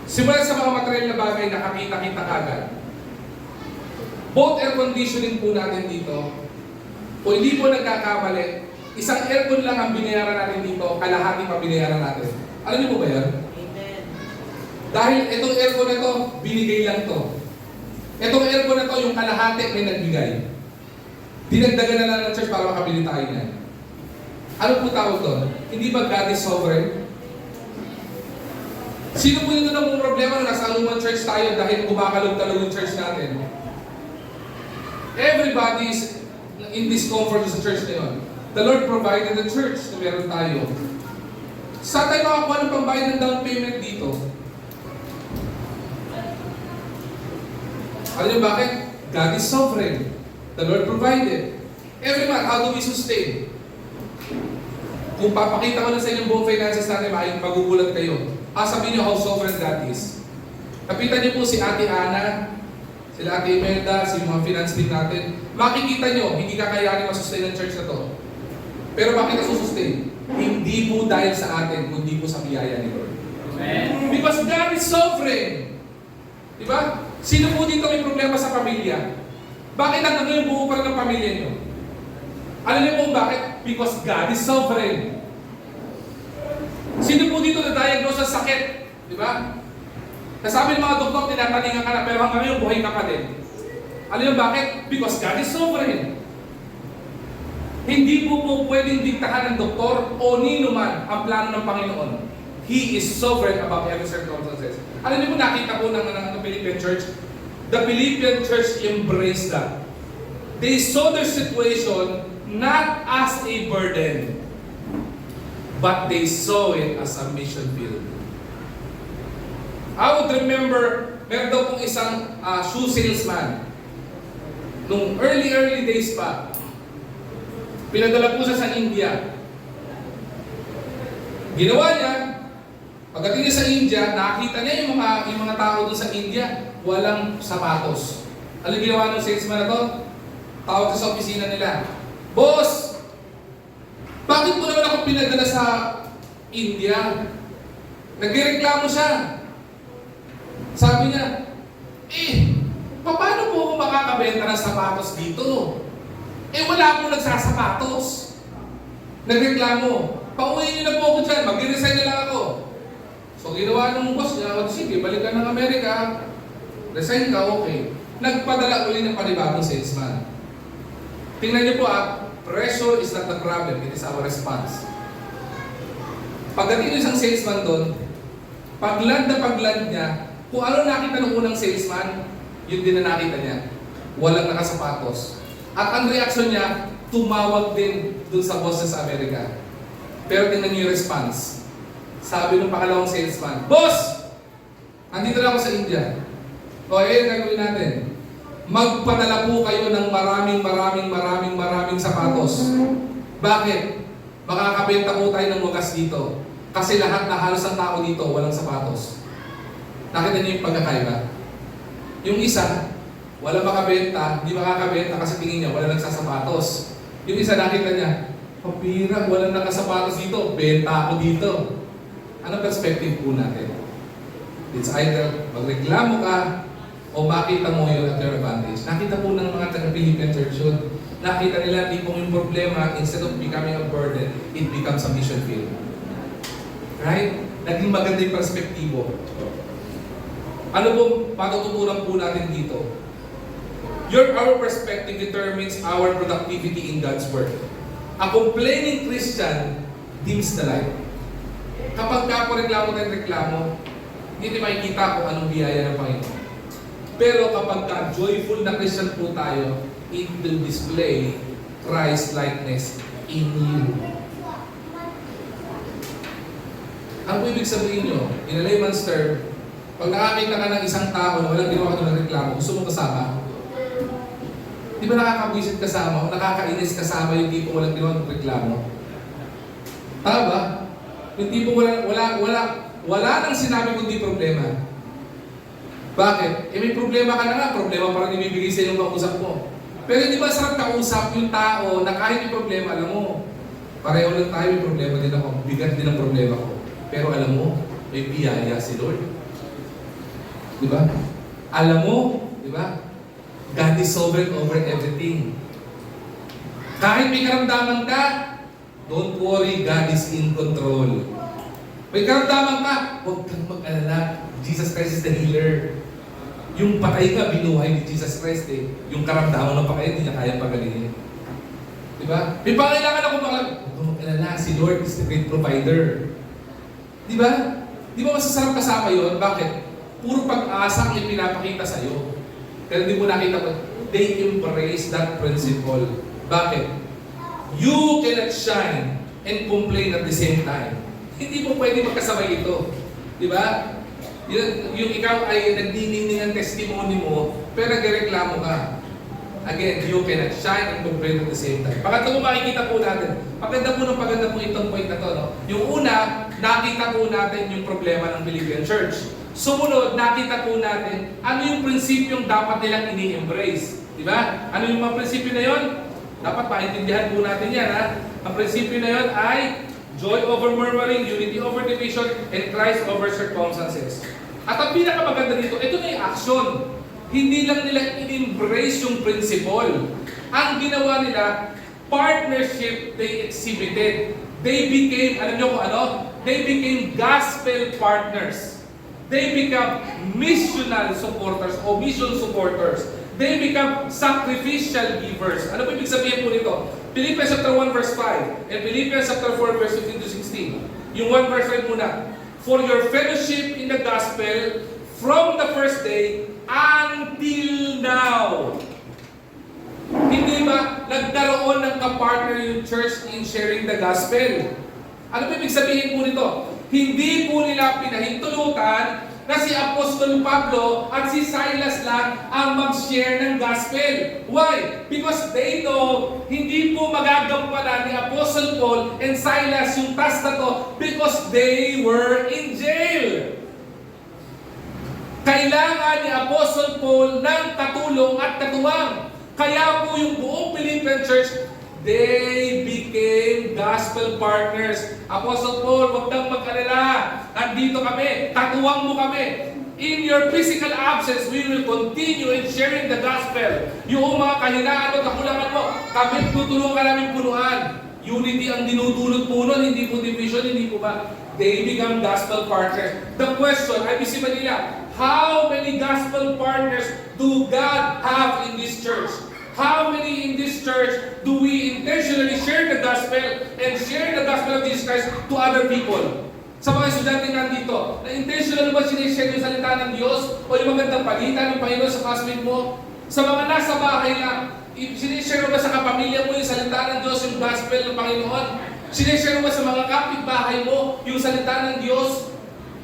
Simulan sa mga material na bagay na kakita-kita kagad. Both air conditioning po natin dito, kung hindi po nagkakamali, isang aircon lang ang binayaran natin dito, kalahati pa binayaran natin. Alam niyo po ba yan? Amen. Dahil itong aircon na to, binigay lang to. Itong aircon na to, yung kalahati may nagbigay. Dinagdagan na lang ng church para makabili tayo niyan. Ano po tawag doon? Hindi ba God is sovereign? Sino po yung doon ang problema na nasa anuman church tayo dahil kumakalog-talog yung church natin? Everybody is in discomfort sa church na yun. The Lord provided the church na meron tayo. Saan tayo makakuha ng pambayad ng down payment dito? Alam niyo bakit? God is sovereign. The Lord provided. Every month, how do we sustain? Kung papakita ko na sa inyo buong finances natin, magugulat kayo. Sabihin niyo how sovereign God is. Kapitan niyo po si Ate Ana, sila Ate Imelda, si mga finance team natin. Makikita niyo, hindi kakayanin masustain ng church na to. Pero bakit nasusustain? Hindi po dahil sa atin, kundi po sa biyaya ni Lord. Amen. Because God is sovereign. Diba? Sino po dito may problema sa pamilya? Bakit hanggang ngayon buo pa rin ang pamilya niyo? Alam niyo po bakit? Because God is sovereign. Sino po dito na-diagnose sa sakit? Diba? Nasabi ng mga doktor, tinataningan ka na, pero hanggang ngayon buhay ka pa din. Alam niyo bakit? Because God is sovereign. Hindi po pwedeng diktahan ng doktor o nino man ang plano ng Panginoon. He is sovereign above every circumstances. Alam niyo po, nakita po ng Philippian church, the Philippian church embraced that. They saw their situation not as a burden, but they saw it as a mission field. I would remember, meron daw pong isang shoe salesman. Nung early days pa, pinadala po siya sa India. Ginawa niya, pagdating niya sa India, nakita niya yung mga tao doon sa India, walang sapatos. Ano ginawa ng salesman na to? Tawag siya sa opisina nila. Boss! Bakit mo naman ako pinadala sa India? Nagreklamo siya. Sabi niya, paano po ako makakabenta ng sapatos dito? Wala akong nagsasapatos. Nagreklamo. Pauwi niyo na po ako dyan, mag-resign na lang ako. So ginawa ng boss niya, sige, balik ka ng Amerika, resign ka, okay. Nagpadala uli ng panibagong salesman. Tingnan niyo po pressure is not the problem, it is our response. Pagdating ng isang salesman doon, pagland niya, kung ano nakita ng unang salesman, yun din na nakita niya. Walang nakasapatos. At ang reaksyon niya, tumawag din dun sa boss niya sa Amerika. Pero tingnan niyo yung response. Sabi ng pangalawang salesman, Boss! Andito na ako sa India. O, gagawin natin. Magpadala po kayo ng maraming sapatos. Bakit? Makakabenta po tayo ng wagas dito. Kasi lahat na halos ang tao dito, walang sapatos. Nakita niyo yung pagkakaiba? Yung isa, wala makabenta, hindi makakabenta kasi tingin niya, wala nagsasapatos. Yung isa nakita niya, papira, wala nakasapatos dito, benta ako dito. Anong perspective po natin? It's either magreklamo ka o makita mo yun at your advantage. Nakita po ng mga taga-Philippine church yun. Nakita nila, di po yung problema, instead of becoming a burden, it becomes a mission field. Right? Naging maganda yung perspektibo. Ano po patututunan po natin dito? Our perspective determines our productivity in God's work. A complaining Christian dims the light. Kapag reklamo tayo reklamo, hindi makikita kung anong biyaya ng Panginoon. Pero kapag joyful na Christian po tayo, it will display Christ-likeness in you. Ano po ibig sabihin nyo? In a layman's term, pag nakakita ka ng isang tao na walang ginawa ka ng reklamo, gusto mo kasama? Di ba nakakabwisit kasama o nakakainis kasama yung tipo walang ginawa ng reklamo? Tama ba? Yung tipo wala nang sinabi kundi problema. Bakit? May problema ka na nga, problema pa rin ibibigay sa yung kausap mo. Pero hindi ba sarap kausap yung tao na kahit may problema, alam mo, pareho lang tayo, may problema din ako, bigat din ang problema ko. Pero alam mo, may biyaya si Lord. Di ba? Alam mo, di ba? God is sovereign over everything. Kahit may karamdaman ka, don't worry, God is in control. May karamdaman ka, huwag kang mag-alala. Jesus Christ is the healer. Yung patay ka, binuhay ni Jesus Christ eh. Yung karamdaman ng patay, hindi niya kaya pagalingin. Diba? May pangailangan ako huwag kang mag-alala, si Lord is the great provider. Diba? Di ba masasarap kasama yun? Bakit? Puro pag-asa ang ipinapakita sa'yo. Pero hindi mo nakita ko, they embrace that principle. Bakit? You cannot shine and complain at the same time. Hindi mo pwede magkasabay ito. Di ba? Yung ikaw ay nagniningning ang testimony mo, pero nagreklamo ka. Again, you cannot shine and complain at the same time. Pangatlo mo makikita po natin. Paganda po itong point na to. No? Yung una, nakita po natin yung problema ng Philippian Church. Sumunod, nakita po natin ano yung prinsipyong dapat nilang ini-embrace. Di ba? Ano yung mga prinsipyo na yon? Dapat maintindihan po natin yan. Ha? Ang prinsipyo na yon ay joy over murmuring, unity over division, and Christ over circumstances. At ang pinakamaganda dito, ito na yung action. Hindi lang nila in-embrace yung principle. Ang ginawa nila, partnership they exhibited. They became, alam nyo kung ano? They became gospel partners. They become missional supporters o mission supporters. They become sacrificial givers. Ano ba ibig sabihin po nito? Philippians chapter 1 verse 5 and Philippians chapter 4 verse 15 to 16. Yung 1 verse 5 muna. For your fellowship in the gospel from the first day until now. Hindi ba nagkaroon ng kapartner yung church in sharing the gospel? Ano ba ibig sabihin po nito? Hindi po nila pinahintulutan na si Apostol Pablo at si Silas lang ang mag-share ng gospel. Why? Because they know hindi po magagampanan ni Apostle Paul and Silas yung task na to because they were in jail. Kailangan ni Apostle Paul ng katulong at katuwang. Kaya po yung buong Philippian Church, they became gospel partners. Apostle Paul, huwag kang mag-alala. Nandito kami. Katuwang mo kami. In your physical absence, we will continue in sharing the gospel. Yung mga kahinaan o kakulangan mo, kami tutulungan namin punuan. Unity ang dinudulot po nun, hindi po division, hindi po ba? They become gospel partners. The question, IBC Manila, how many gospel partners do God have in this church? How many in this church do we intentionally share the gospel and share the gospel of Jesus Christ to other people? Sa mga estudyante nandito, na intentional ba sinishare yung salita ng Diyos o yung magandang balita ng Panginoon sa classmate mo? Sa mga nasa bahay lang, sinishare mo ba sa kapamilya mo yung salita ng Diyos, yung gospel ng Panginoon? Sinishare mo ba sa mga kapitbahay mo yung salita ng Diyos?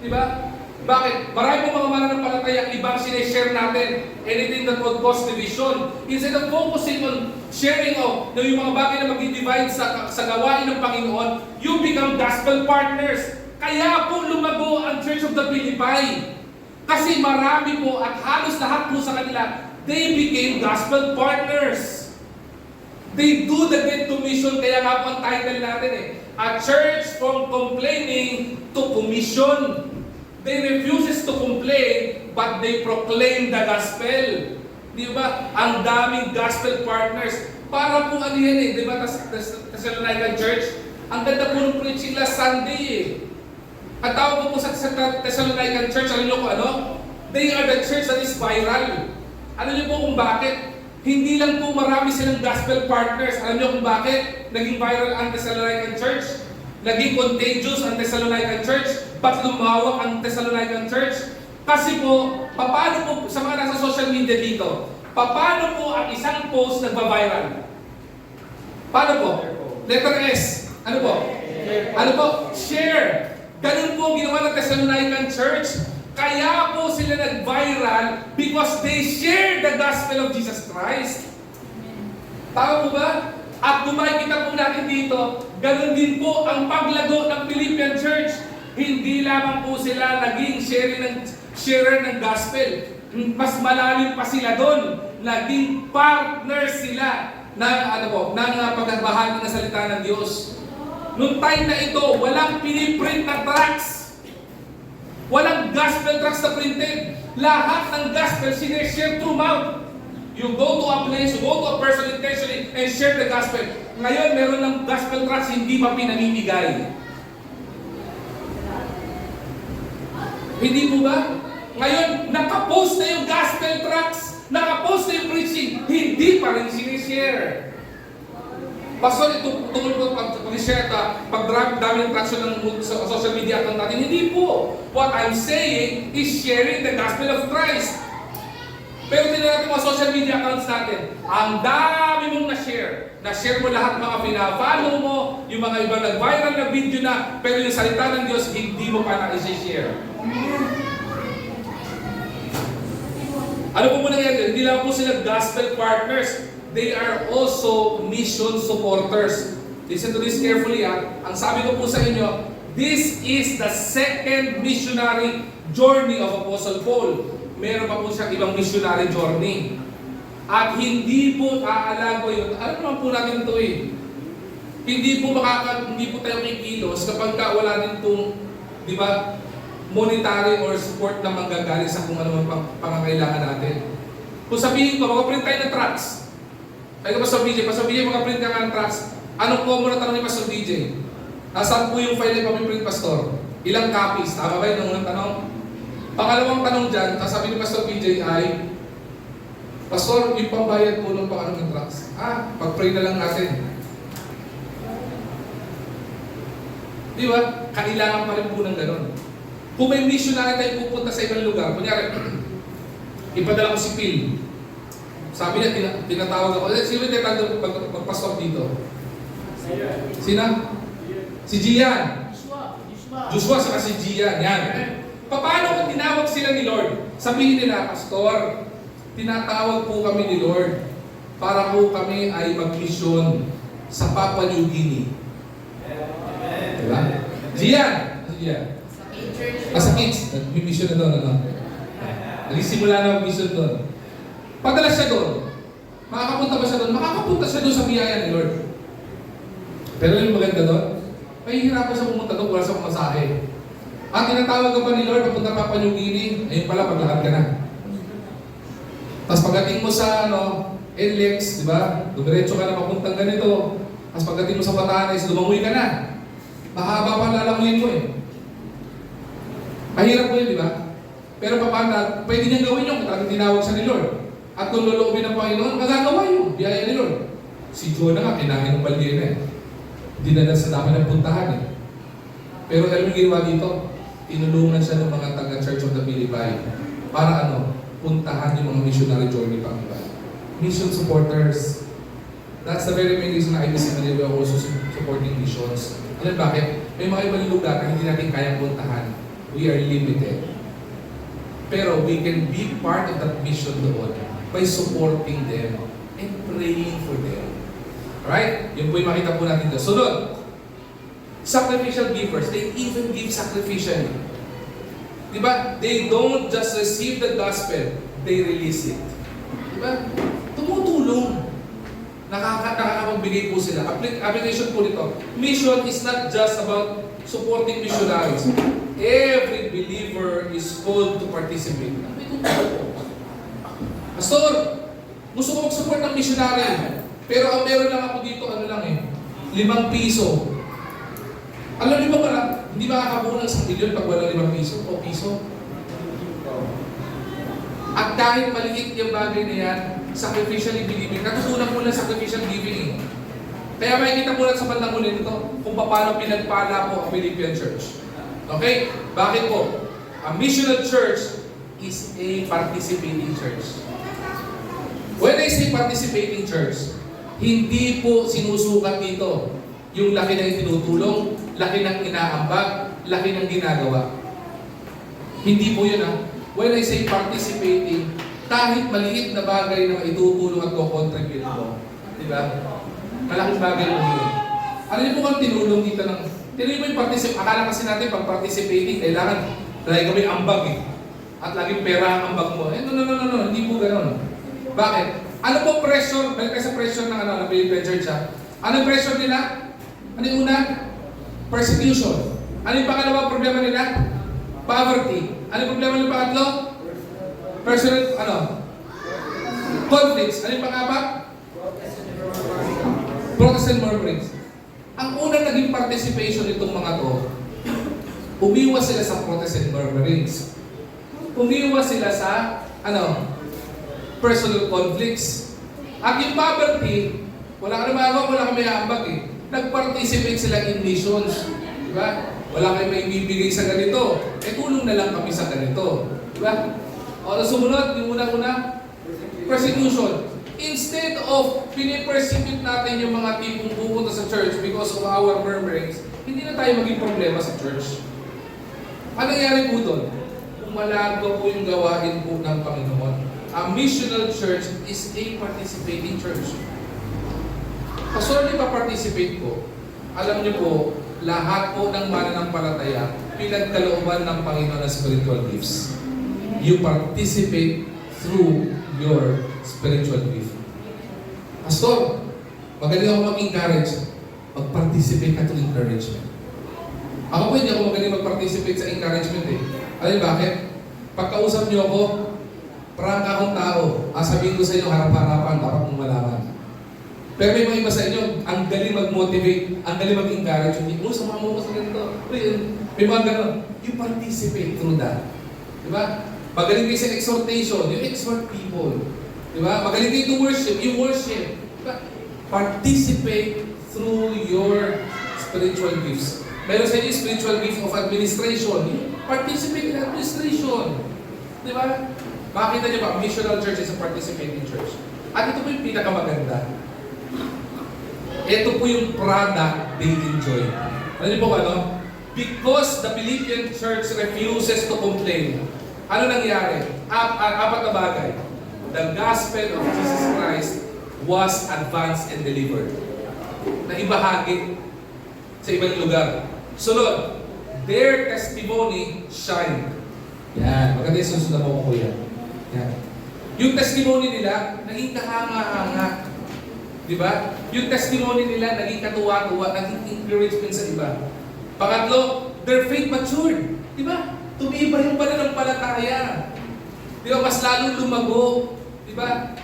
Diba? Bakit? Marami pong mga mananampalataya ibang sinishare natin anything that would cause division. Instead of focusing on sharing of yung mga bagay na mag-divide sa gawain ng Panginoon, you become gospel partners. Kaya po lumago ang Church of the Philippi. Kasi marami po at halos lahat po sa kanila, they became gospel partners. They do the Great Commission, kaya nga po ang title natin A Church from Complaining to Commission. They refuses to complain, but they proclaim the gospel. Di ba? Ang daming gospel partners. Para po ano yan di ba? Thessalonican Church, ang ganda po ng preaching last Sunday Ang tawag po sa Thessalonican Church, alam niyo kung ano? They are the church that is viral. Alam niyo po kung bakit? Hindi lang po marami silang gospel partners. Alam niyo kung bakit naging viral ang Thessalonican Church? Naging contagious ang Thessalonican Church? Ba't lumawak ang Thessalonican Church? Kasi po, paano po, sa mga nasa social media dito, paano po ang isang post nagba-viral? Paano po? Letter S. Ano po? Ano po? Share. Ganun po ang ginawa ng Thessalonican Church. Kaya po sila nag-viral because they share the gospel of Jesus Christ. Tama po ba? At kung makikita po natin dito, ganun din po ang paglago ng Philippian Church. Hindi lamang po sila naging sharer ng gospel. Mas malalim pa sila doon. Naging partners sila ng pagbahagi ng salita ng Diyos. Noong time na ito, walang piniprint na tracts. Walang gospel tracts na printed. Lahat ng gospel sineshare through mouth. You go to a place, you go to a person intentionally and share the gospel. Ngayon, meron ng gospel tracts hindi pa pinamimigay. Hindi po ba? Ngayon, nakapost na yung gospel tracts, nakapost na yung preaching, hindi pa rin sinishare. Pastor, ito tungkol ko pag-share ka, pag-dami ng traction ng social media account natin, hindi po. What I'm saying is sharing the gospel of Christ. Pero tingnan natin mga social media accounts natin. Ang dami mong na-share. Na-share mo lahat mga pina-follow mo, yung mga ibang nag-viral na video na, pero yung salita ng Diyos, hindi mo pa na-share. Ano po muna yan? Hindi lang po sila gospel partners. They are also mission supporters. Listen to this carefully ha. Ang sabi ko po sa inyo, this is the second missionary journey of Apostle Paul. Meron pa po siyang ibang missionary journey. At hindi po aalago yun. Alam naman po natin ito eh. Hindi po tayo kikilos kapag wala din itong, di ba, monetary or support na manggagaling sa kung ano man pangangailangan natin. Kung sabihin ko, mag-print tayo ng tracts. Ay ka Pastor BJ, mag-print ka ng tracts. Anong common na tanong ni Pastor BJ? Nasaan po yung file na ipapiprint, Pastor? Ilang copies? Tama ba yun ang unang tanong? Pangalawang tanong dyan, sabi ni Pastor BJ ay, Pastor, yung pambayad po ng pang-anong yung tracts. Pag-pray na lang natin. Di ba? Kailangan pa rin po ng ganun. Kung may missionary tayo pupunta sa ibang lugar, kunyari, ipadala ko si Phil. Sabi niya, tinatawag ako. Sino yung magpastor dito? Sina? Si Gian. Joshua saka si Gian. Yan. Paano kung tinawag sila ni Lord? Sabihin nila, Pastor, tinatawag po kami ni Lord para po kami ay mag-mission sa Papua New Guinea. Diba? Gian! Gian. Sa kids, nag-mission na doon, ano? Nagsimula na mag-mission doon. Padala siya doon. Makakapunta ba siya doon? Makakapunta siya doon sa biyaya ni Lord. Pero yung maganda doon, may hirapan siya pumunta doon, wala sa pamasahe. At tinatawag ka pa ni Lord, papunta Papua New Guinea, ayun pala, paglakad ka na. Tapos pagdating mo sa, NLEX, di ba? Dumiretso ka na papuntang ganito. Tapos pagdating mo sa Batanes, lumangoy ka na. Mahaba pa lalangoyin mo eh. Mahirap po yun, di ba? Pero paano, pwede niyang gawin yung talagang tinawag siya ni Lord. At kung loloobin ng Panginoon, magagawa yun. Biyaya ni Lord. Si Jonah nga, kinahin ng balye na eh. Dinala sa dami ng puntahan eh. Pero alam mo ginawa dito? Tinulungan siya ng mga taga-Church of the Philippines para puntahan yung mga missionary journey pang iba. Mission supporters. That's the very main reason na IBC Manila are also supporting missions. Alam bakit? May mga ibang lugar na hindi natin kayang puntahan. We are limited. Pero we can be part of that mission doon by supporting them and praying for them. Alright? Yun po yung makita po natin doon. Sunod. Sacrificial givers. They even give sacrificially. Diba? They don't just receive the gospel, they release it. Diba? Tumutulong. Nakakapagbigay po sila. Application po nito. Mission is not just about supporting missionaries. Every believer is called to participate. Pastor, gusto ko mag-support ng missionary. Pero ang meron lang ako dito, ₱5. Alam niyo ba pala, hindi makakabuo ng 1 milyon pag wala ₱5 o piso? At kahit maliit yung bagay na yan, sacrificially giving. Natutunan mo lang sacrificial giving. Kaya makikita mo lang sa bandang huli nito kung paano pinagpala po ang Philippian Church. Okay? Bakit po? A missional church is a participating church. When I say participating church, hindi po sinusukat dito yung laki ng tinutulong, laki ng inaambag, laki ng ginagawa. Hindi po yun When I say participating, kahit maliit na bagay na maitutulong at kukontribute mo. Diba? Malaking bagay po yun. Ano niyo po kung tinulong dito ng... Tinuloy mo yung akala kasi natin pag participating, kailangan lagi kami ambag eh. At laging pera ang ambag mo. No. Hindi po ganun. Bakit? Ano po pressure? Balik kayo sa pressure ng Philippine Church ha? Ano yung pressure nila? Ano yung una? Persecution. Ano yung pangalawa problema nila? Poverty. Ano yung problema ng pangatlo? Personal, conflicts. Ano yung pangapat? Protestant murmurings. Ang unang naging participation nitong mga to, umiwas sila sa Protestant murmurings. Umiwas sila sa, personal conflicts. At yung poverty, wala ka na magawa, wala kang may ambag eh. Nag-participate sila in missions. Diba? Wala kayong may bibigay sa ganito. Tulong na lang kami sa ganito. Diba? O, sumunod, yung una-una, persecution. Instead of pinipersecute natin yung mga tipong pupunta sa church because of our murmurings, hindi na tayo maging problema sa church. Ano nangyari po doon? Umalago po yung gawain po ng Panginoon. A missional church is a participating church. Pastor, pa participate po. Alam niyo po, lahat po ng mananampalataya, pinagkalooban ng Panginoon na spiritual gifts. You participate through your spiritual gift. Pastor, magaling ako mag-encourage. Mag-participate ka to encouragement. Ako po hindi ako magaling mag-participate sa encouragement eh. Alam bakit? Pagkausap niyo ako, parang akong tao. Sabihin ko sa inyo, harap-harapan, dapat mong malaman. Pero may mga iba sa inyo, ang galing mag-motivate, ang galing mag-encourage. Hindi, sama mo sa ganito. May mga ganon. You participate through that. Diba? Magaling kayo sa exhortation, you exhort people. Diba? Magaling kayo to worship, you worship. Diba? Participate through your spiritual gifts. Meron sa inyo spiritual gift of administration. Participate in administration. Diba? Makita niyo ba, missional church is a participating church. At ito po yung pinakamaganda. Ito po yung product they enjoy. Ano niyo po ano? Because the Philippian church refuses to complain. Ano nangyari? Apat na bagay. The gospel of Jesus Christ was advanced and delivered. Naibahagi sa ibang lugar. Sunod, their testimony shined. Yan. Maganda yung susunod mo ko yan. Yan. Yung testimony nila, naging kahanga-hanga. Diba? Yung testimony nila, naging katuwa-tuwa, naging encouragement sa iba. Pangatlo, their faith matured. Diba? Tumiba yung pananampalataya. Diba? Mas lalong lumago. Diba?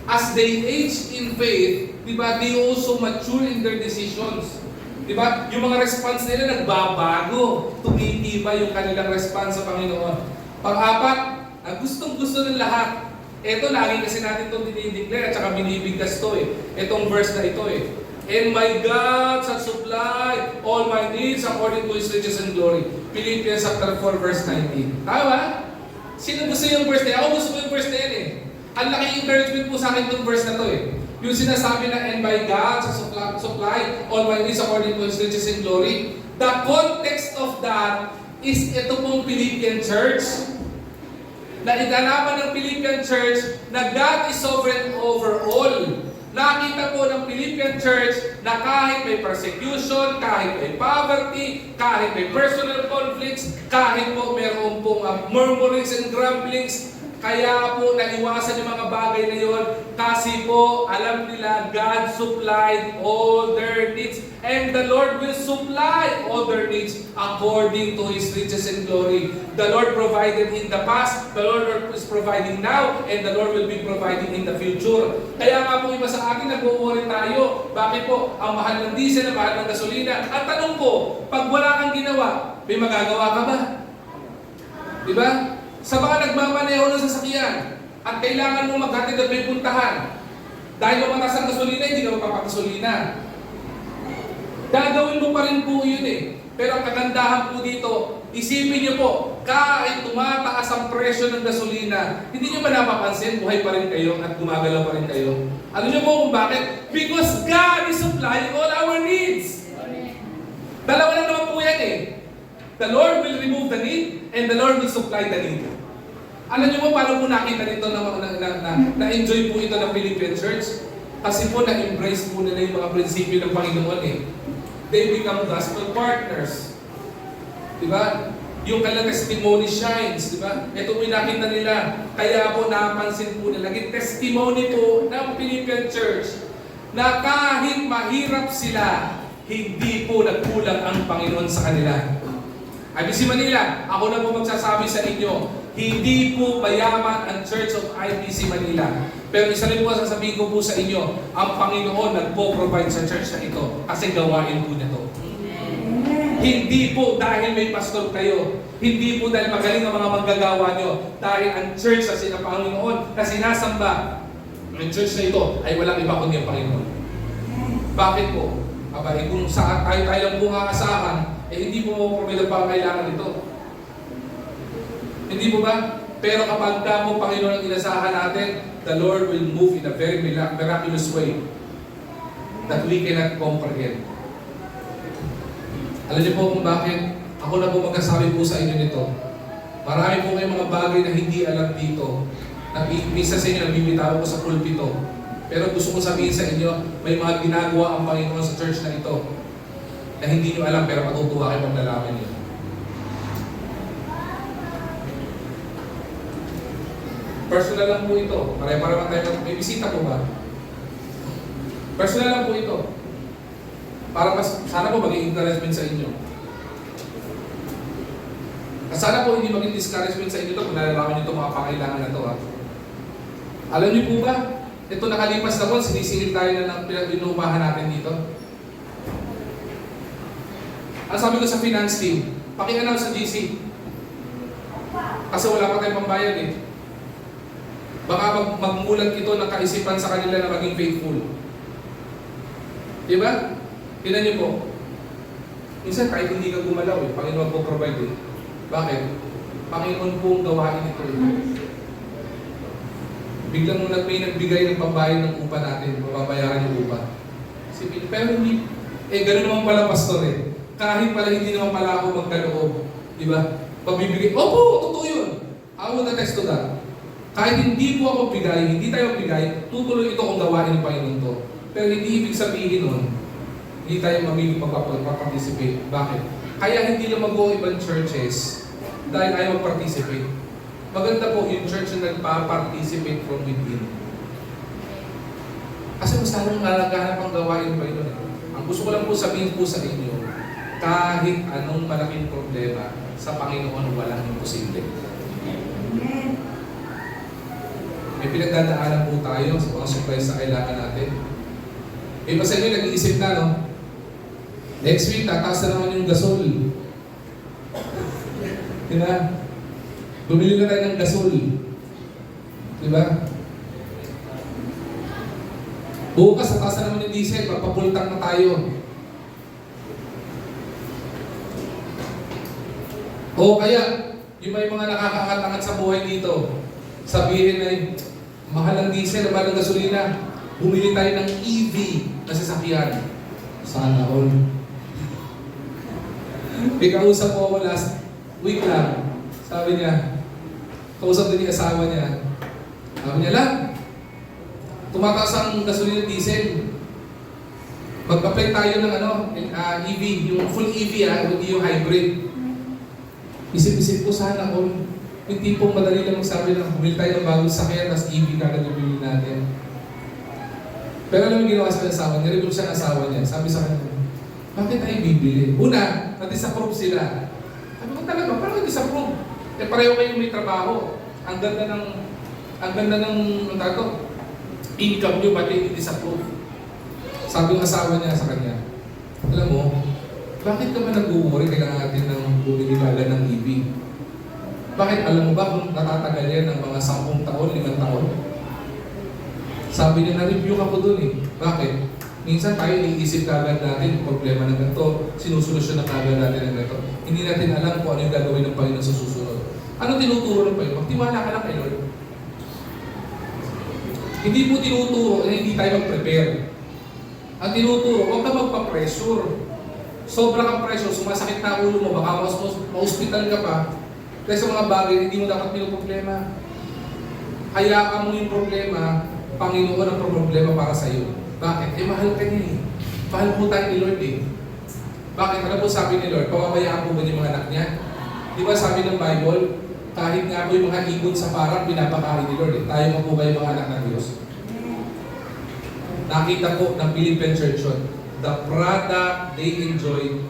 As they age in faith, diba? They also mature in their decisions. Diba? Yung mga response nila nagbabago. Tumitiba yung kanilang response sa Panginoon. Pang-apat, ang gustong-gusto ng lahat. Ito, lagi kasi natin itong dinideclare at saka binibigkas to eh. Itong verse na ito eh. And my God shall supply all my needs according to His riches and glory. Philippians chapter 4 verse 19. Tama? Sino gusto yung verse na yan? Ako gusto ko yung verse na yan eh. Ang laking encouragement po sa akin itong verse na to eh. Yung sinasabi na, and my God shall supply all my needs according to His riches and glory. The context of that is ito pong Philippian church. Na inalaman ng Philippian church na God is sovereign over all. Nakita po ng Philippian church na kahit may persecution, kahit may poverty, kahit may personal conflicts, kahit po meron pong murmurings and grumblings, kaya po naiwasan yung mga bagay na yon kasi po alam nila God supplied all their needs and the Lord will supply all their needs according to His riches and glory. The Lord provided in the past, the Lord is providing now, and the Lord will be providing in the future. Kaya nga po iba sa akin, nag-worry tayo. Bakit po? Ang mahal ng diesel, ang mahal ng gasolina. At tanong ko, pag wala kang ginawa, may magagawa ka ba? Diba? Sa mga nagmamaneho ng sasakyan at kailangan mo maghatid at may puntahan, dahil lumataas ang gasolina, hindi ka magpapagasolina. Gagawin mo pa rin po yun eh. Pero ang kagandahan po dito, isipin niyo po, kahit tumataas ang presyo ng gasolina, hindi niyo ba napapansin, buhay pa rin kayo at gumagalaw pa rin kayo? Alam niyo po kung bakit? Because God is supplying all our needs. Dalawa lang naman po yan eh. The Lord will remove the need and the Lord will supply the need. Alam niyo po paano po nakita dito na-enjoy po ito ng Philippian Church? Kasi po na-embrace po nila yung mga prinsipyo ng Panginoon eh. They become gospel partners. Diba? Yung kanilang testimony shines, diba? Ito po yung nakita nila. Kaya po napansin po nila. Naging testimony po ng Philippian Church na kahit mahirap sila, hindi po nagkulang ang Panginoon sa kanila. IBC Manila, ako na po magsasabi sa inyo, hindi po mayaman ang Church of IBC Manila. Pero isa rin po sasabihin ko po sa inyo, ang Panginoon nagpo-provide sa church na ito kasi gawain po niya to. Hindi po dahil may pastor kayo, hindi po dahil magaling ang mga manggagawa nyo, dahil ang church na sila Panginoon na sinasamba, ang church na ito ay walang iba kundi ang Panginoon. Bakit po? Aba, kung saan tayo lang po aasahan, hindi po mapaprovide ang pangailangan nito. Hindi po ba? Pero kapag po Panginoon ang inasahan natin, the Lord will move in a very miraculous way that we cannot comprehend. Alam niyo po kung bakit ako na po magkasabi po sa inyo nito. Marami po kayong mga bagay na hindi alam dito. Na misa sa inyo, nabibitaw ko sa pulpito. Pero gusto ko sabihin sa inyo, may mga ginagawa ang Panginoon sa church na ito na hindi nyo alam pero matutuwa kayo pag nalaman nyo. Personal lang po ito. Pare-para tayo. May bisita po ba? Personal lang po ito. Para sana po maging encouragement sa inyo. Sana po hindi maging discouragement sa inyo ito kung nalalaman nyo itong mga pangailangan na ito. Alam niyo po ba? Ito nakalipas na po, sinisingil tayo na ng pinag-inumahan natin dito. Ang sabi ko sa finance team, paki-announce sa GC. Kasi wala pa tayong pambayad eh. Baka magmulat ito ng kaisipan sa kanila na maging faithful. Diba? Tingnan niyo po. Minsan kahit hindi ka gumalaw eh, Panginoon po provide eh. Bakit? Panginoon po ang gawain ito eh. Biglang may nagbigay ng pambayad ng upa natin, mababayaran yung upa. Pero hindi, gano'n naman pala pastor eh. Kahit pala hindi naman pala ako magkaloob. Diba? Pagbibigay, opo, totoo yun. I will attest to that. Kahit hindi po ako bigay, hindi tayo bigay, tutuloy ito kung gawain ng Panginoon to. Pero hindi ibig sabihin nun, hindi tayo mamili mag-participate. Bakit? Kaya hindi lumago ibang churches dahil ayaw mag-participate. Maganda po yung church na nagpa-participate from within. Kasi mas lalong nalaghanap ang gawain ng Panginoon. Ang gusto ko lang po sabihin po sa inyo, kahit anong malaking problema, sa Panginoon walang imposible. May pinagdadaanan po tayo sa mga surprise sa kailangan natin. Iba sa inyo, nag-iisip na, no? Next week, tataas na naman yung gasol. Diba? Bumili na tayo ng gasol. Diba? Bukas, tataas na naman yung diesel, magpapultang na tayo. O kaya, yung may mga nakakaangat-angat sa buhay dito, sabihin na mahal ang diesel, mahal ang gasolina, bumili tayo ng EV na sasakyan. Sana all. May kausap ko ako last week lang. Sabi niya, kausap din yung asawa niya. Sabi niya lang, tumataas ang gasolina diesel. Mag-apply tayo ng EV, yung full EV hindi yung hybrid. Isip-isip ko sana all. Yung tipong madali lang magsabi na bumili tayo ng bagong sakyan, tapos EV kagad yung bili natin. Pero alam mo ginawa sa asawa niya, nireview siya ng asawa niya. Sabi sa kanya, bakit tayo bibili? Una, na-disapprove sila. Sabi ko talaga, parang na-disapprove. Pareho kayong may trabaho. Ang ganda ng income nyo, ba't yung disapprove? Sabi ng asawa niya sa kanya, alam mo, bakit ka ba nag-uumuri kailangan natin ng bumili kagad ng EV? Bakit alam mo ba kung natatagal yan ng mga 10 taon, 5 taon? Sabi niya, na-review ako dun eh. Bakit? Minsan tayo iniisip kagad natin yung problema ng ganito, sinusolusyon na kagad natin ng ganito. Hindi natin alam kung ano yung gagawin ng Panginoon sa susunod. Ano tinuturo ng Panginoon? Magtiwala ka lang kay Lord. Hindi po tinuturo na hindi tayo mag-prepare. Ang tinuturo, huwag ka magpa-pressure. Sobra kang pressure, sumasakit na ulo mo, baka ma-hospital ka pa. Kaya sa mga bagay, hindi mo dapat pinoproblema. Hayaan mo yung problema, Panginoon ang problema para sa iyo. Bakit? Mahal ka niya eh. Mahal po tayo ni Lord eh. Bakit? Ano po sabi ni Lord? Pababayaan po ba niya mga anak niya? Di ba sabi ng Bible, kahit nga po yung mga ibon sa parang pinapakain ni Lord eh. Tayo nga po ba yung mga anak ng Diyos? Nakita po ng Philippine Church yun. The product they enjoy,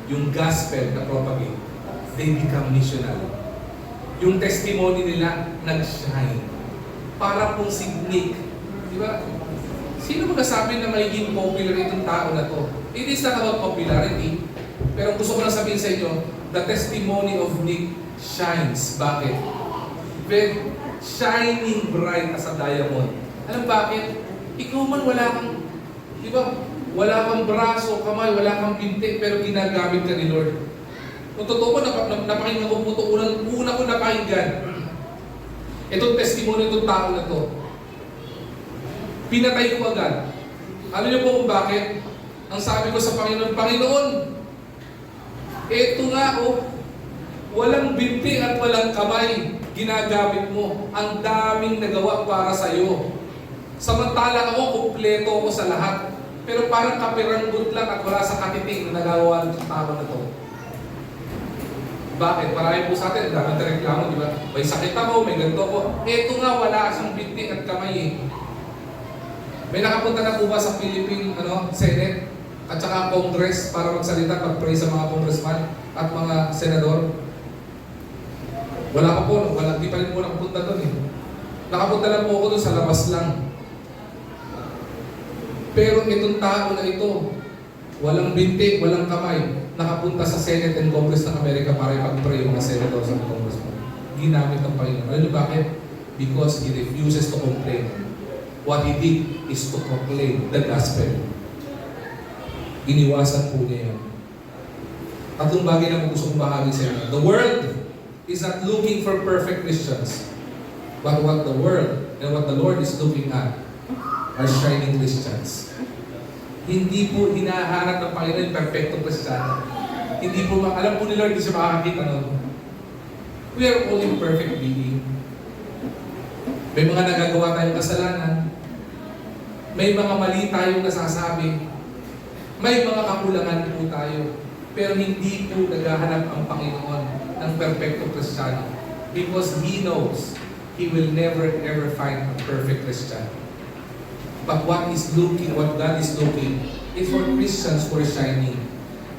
yung gospel na propagate, they become missionary. Yung testimony nila nag-shine. Para pong si Nick. Di ba? Sino magsasabi na magiging popular itong tao na to? It is not about popularity. Pero gusto ko lang sabihin sa inyo, the testimony of Nick shines. Bakit? Very shining bright as a diamond. Alam bakit? Ikaw man wala kang, di ba? Wala kang braso, kamay, wala kang binti, pero ginagamit ka ni Lord. Kung totoo ko, napakinggan ko po ito, una ko napakinggan. Itong testimony itong tao na to. Pinatay ko agad. Alam niyo po kung bakit? Ang sabi ko sa Panginoon, Panginoon, eto nga walang binti at walang kamay, ginagamit mo. Ang daming nagawa para sa iyo. Samantala ako, kumpleto ako sa lahat. Pero parang kapiranggot lang at wala sa katiting na nagawa ng tao na to. Bakit? Marami po sa atin, dami na reklamo, di ba? May sakit ako, may ganito ako. Eto nga, wala siyang binti at kamay eh. May nakapunta na po ba sa Philippine Senate at saka Congress para magsalita, pag-pray sa mga congressman at mga senador? Wala pa po, di pa rin po nakapunta doon eh. Nakapunta lang po ako doon sa labas lang. Pero itong tao na ito, walang binti, walang kamay, nakapunta sa Senate and Congress ng Amerika para ipag-pray yung mga senador sa congressman. Ginamit ng Panginoon. Alam niyo bakit? Because he refuses to complain. What he did is to proclaim the gospel. Iniwasan po niya yan. Tatlong bagay na po gusto kong bahagi sa inyo. The world is not looking for perfect Christians. But what the world and what the Lord is looking at are shining Christians. Hindi po hinahanap ng Panginoon yung perfectong Kristiyano. Hindi po, alam po ni Lord, hindi siya makakakita nun. We are all imperfect being. May mga nagagawa tayong kasalanan. May mga mali tayong nasasabi. May mga kakulangan po tayo. Pero hindi po naghahanap ang Panginoon ng perfectong Kristiyano. Because He knows He will never ever find a perfect Christian. But what God is looking is for Christians who are shining.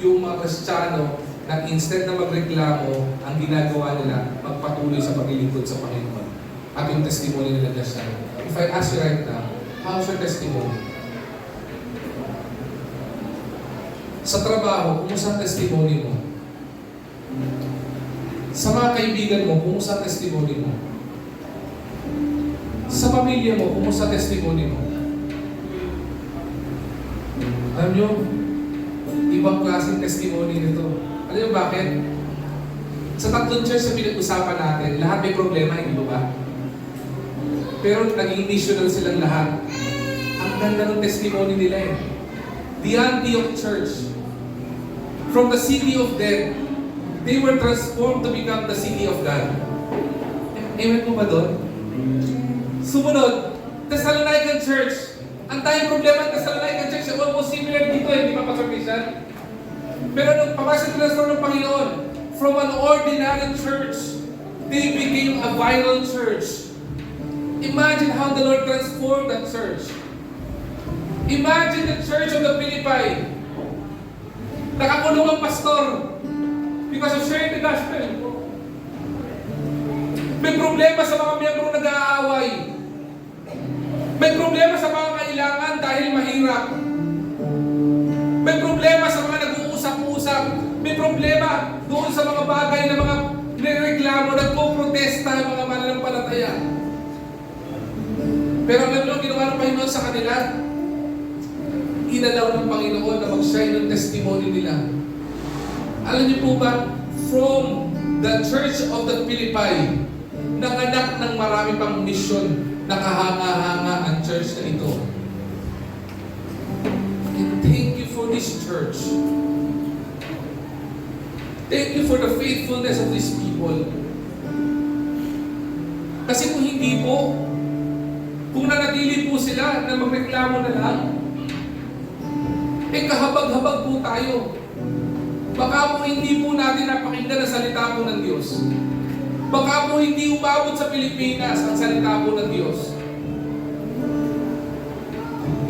Yung mga Kristiyano na instead na magreklamo, ang ginagawa nila, magpatuloy sa paglilingkod sa Panginoon. At yung testimony nila na shine. If I ask you right now, how's your testimony? Sa trabaho, kumusta ang testimony mo? Sa mga kaibigan mo, kumusta ang testimony mo? Sa pamilya mo, kumusta ang testimony mo? Alam nyo, ibang klaseng testimony nito. Alam nyo bakit? Sa tatlong church na pinag-usapan natin, lahat may problema, hindi ba? Pero naging missional silang lahat. Ang ganda ng testimony nila eh. The Antioch Church, from the city of death, they were transformed to become the city of God. Amen po ba doon? Sumunod, Thessalonican Church. Ang tayong problema ng Thessalonican Church, almost similar dito, hindi pa pa-servisan. Pero nung papasok nila sa ng Panginoon, from an ordinary church, they became a viral church. Imagine how the Lord transformed that church. Imagine the church of the Philippi. Nakakulong ang pastor because of sharing the gospel. May problema sa mga miyembro nag-aaway. May problema sa mga kailangan dahil mahirap. May problema sa mga nag-uusap-usap. May problema doon sa mga bagay na mga nireklamo, nagpo-protesta ang mga mananampalataya. Pero alam nyo, ginawa ng Panginoon sa kanila, inalaw ng Panginoon na mag-shine ng testimony nila. Alam niyo po ba, from the Church of the Philippi, nanganak ng marami pang mission, nakahanga-hanga ang church na ito. And thank you for this church. Thank you for the faithfulness of these people. Kasi kung hindi po, Kung nanatili po sila na magreklamo na lang, kahabag-habag po tayo. Baka po hindi po natin napakinggan ang salita po ng Diyos. Baka po hindi umabot sa Pilipinas ang salita po ng Diyos.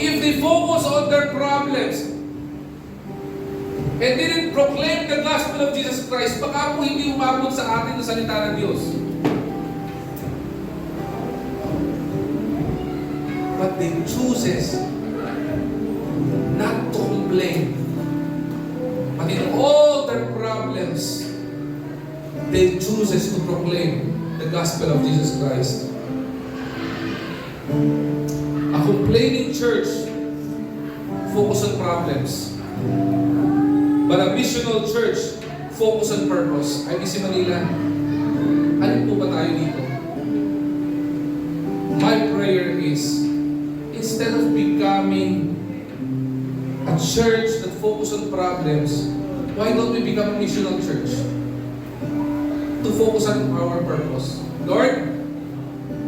If they focus on their problems and didn't proclaim the gospel of Jesus Christ, baka po hindi umabot sa atin ang salita ng Diyos. But they chooses not to complain. But in all their problems, they chooses to proclaim the gospel of Jesus Christ. A complaining church focus on problems. But a missional church focus on purpose. IBC Manila, alin po ba tayo dito? My prayer is, instead of becoming a church that focus on problems, why don't we become a missional church? To focus on our purpose. Lord,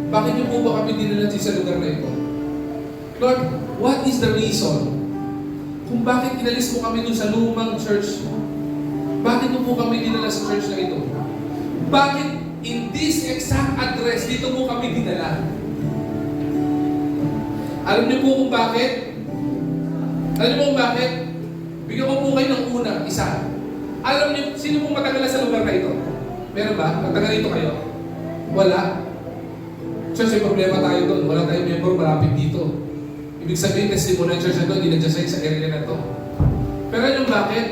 bakit niyo po ba kami dinala sa lugar na ito? Lord, what is the reason? Kung bakit inalis mo kami dun sa lumang church? Bakit mo po kami dinala sa church na ito? Bakit in this exact address, dito mo kami dinala? Alam niyo po kung bakit? Alam niyo po kung bakit? Bigyan ko po kayo ng una, isa. Alam niyo, sino pong matagal na sa lugar na ito? Meron ba? Matagal dito kayo? Wala. Church, may problema tayo doon. Wala tayong member malapit dito. Ibig sabihin, testimony ng church na ito, hindi nag-design sa area na ito. Pero alam niyo bakit?